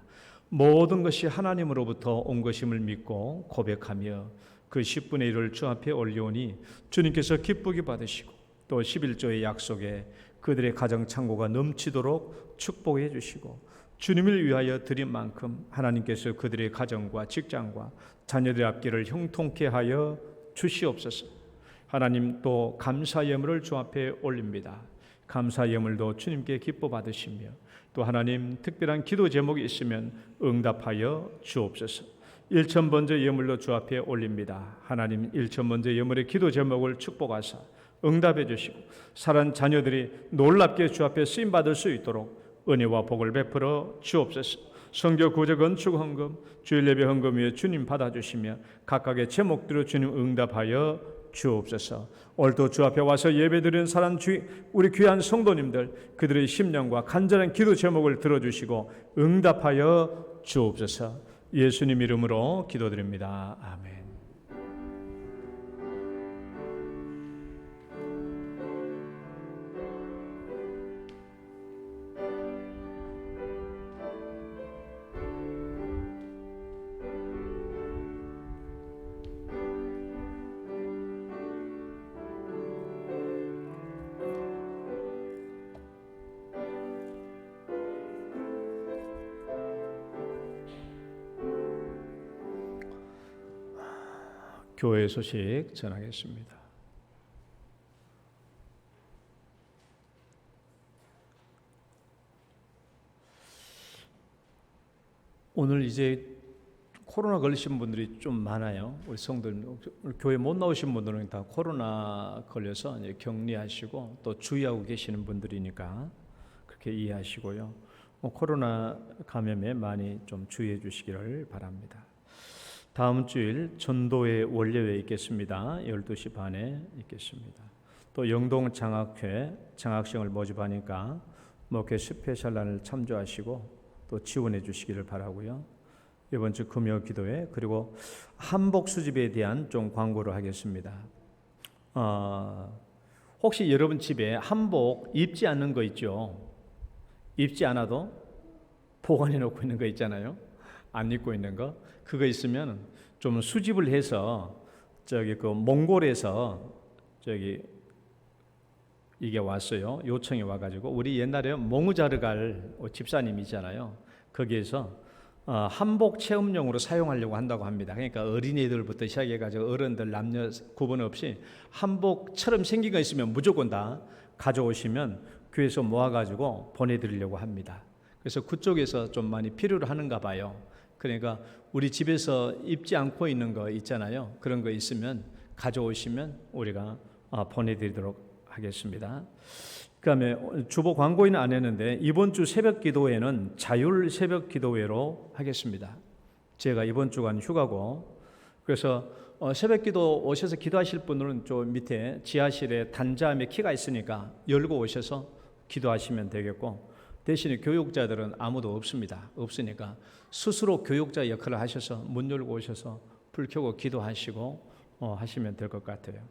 모든 것이 하나님으로부터 온 것임을 믿고 고백하며 그 10분의 1을 주 앞에 올리오니 주님께서 기쁘게 받으시고 또 11조의 약속에 그들의 가정 창고가 넘치도록 축복해 주시고 주님을 위하여 드린 만큼 하나님께서 그들의 가정과 직장과 자녀들의 앞길을 형통케 하여 주시옵소서. 하나님 또 감사 예물을 주 앞에 올립니다. 감사 예물도 주님께 기뻐 받으시며 또 하나님 특별한 기도 제목이 있으면 응답하여 주옵소서. 1,000번째 예물로 주 앞에 올립니다. 하나님 1,000번째 예물의 기도 제목을 축복하사 응답해 주시고 사랑 자녀들이 놀랍게 주 앞에 쓰임 받을 수 있도록 은혜와 복을 베풀어 주옵소서. 성교 구제 건축 헌금 주일 예배 헌금 위에 주님 받아주시며 각각의 제목대로 주님 응답하여 주옵소서. 오늘도 주 앞에 와서 예배드리는 사랑 우리 귀한 성도님들 그들의 심령과 간절한 기도 제목을 들어주시고 응답하여 주옵소서. 예수님 이름으로 기도드립니다. 아멘. 교회 소식 전하겠습니다. 오늘 이제 코로나 걸리신 분들이 좀 많아요. 우리 성도들, 교회 못 나오신 분들은 다 코로나 걸려서 이제 격리하시고 또 주의하고 계시는 분들이니까 그렇게 이해하시고요. 코로나 감염에 많이 좀 주의해 주시기를 바랍니다. 다음 주일 전도회 원례회 있겠습니다. 12시 반에 있겠습니다. 또 영동 장학회 장학생을 모집하니까 목회 스페셜란을 참조하시고 또 지원해 주시기를 바라고요. 이번 주 금요 기도회 그리고 한복 수집에 대한 좀 광고를 하겠습니다. 혹시 여러분 집에 한복 입지 않는 거 있죠? 입지 않아도 보관해 놓고 있는 거 있잖아요. 안 입고 있는 거 그거 있으면 좀 수집을 해서 그 몽골에서 이게 왔어요. 요청이 와가지고 우리 옛날에 몽우자르갈 집사님이잖아요. 거기에서 한복 체험용으로 사용하려고 한다고 합니다. 그러니까 어린이들부터 시작해가지고 어른들 남녀 구분 없이 한복처럼 생긴 거 있으면 무조건 다 가져오시면 교회에서 모아가지고 보내드리려고 합니다. 그래서 그쪽에서 좀 많이 필요로 하는가 봐요. 그러니까 우리 집에서 입지 않고 있는 거 있잖아요. 그런 거 있으면 가져오시면 우리가 보내드리도록 하겠습니다. 그다음에 주보 광고는 안 했는데 이번 주 새벽 기도회는 자율 새벽 기도회로 하겠습니다. 제가 이번 주간 휴가고 그래서 새벽 기도 오셔서 기도하실 분들은 저 밑에 지하실에 단자함에 키가 있으니까 열고 오셔서 기도하시면 되겠고 대신에 교육자들은 아무도 없으니까 스스로 교육자 역할을 하셔서 문 열고 오셔서 불 켜고 기도하시고 하시면 될 것 같아요.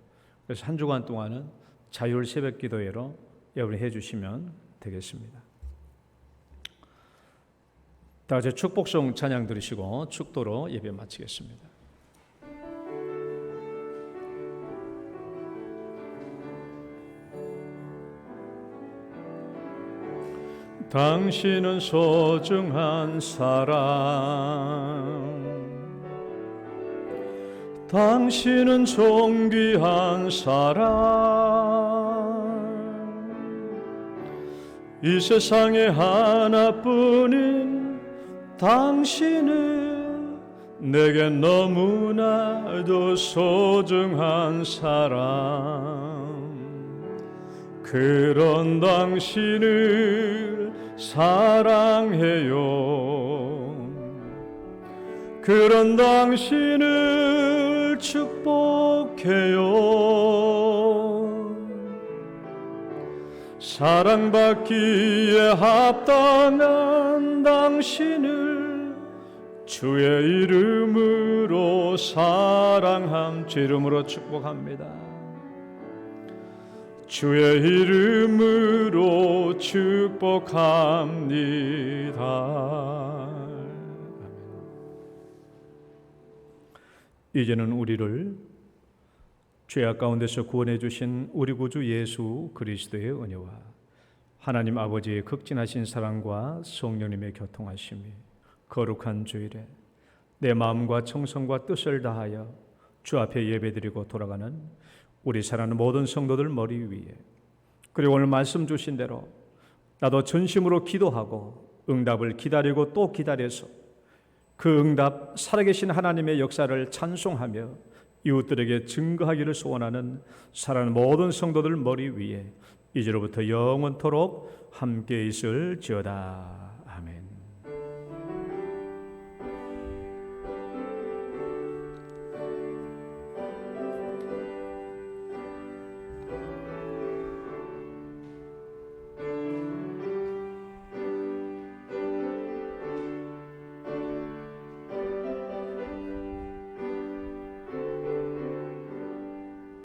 그래서 한 주간 동안은 자율 새벽 기도회로 여러분이 해주시면 되겠습니다. 다 같이 축복송 찬양 들으시고 축도로 예배 마치겠습니다. 당신은 소중한 사람, 당신은 존귀한 사람, 이 세상에 하나뿐인 당신은 내게 너무나도 소중한 사람. 그런 당신을 사랑해요. 그런 당신을 축복해요. 사랑받기에 합당한 당신을 주의 이름으로 사랑함, 주 이름으로 축복합니다. 주의 이름으로 축복합니다. 이제는 우리를 죄악 가운데서 구원해 주신 우리 구주 예수 그리스도의 은혜와 하나님 아버지의 극진하신 사랑과 성령님의 교통하심이 거룩한 주일에 내 마음과 정성과 뜻을 다하여 주 앞에 예배드리고 돌아가는 우리 사랑하는 모든 성도들 머리 위에, 그리고 오늘 말씀 주신 대로 나도 전심으로 기도하고 응답을 기다리고 또 기다려서 그 응답 살아계신 하나님의 역사를 찬송하며 이웃들에게 증거하기를 소원하는 사랑하는 모든 성도들 머리 위에 이제로부터 영원토록 함께 있을지어다.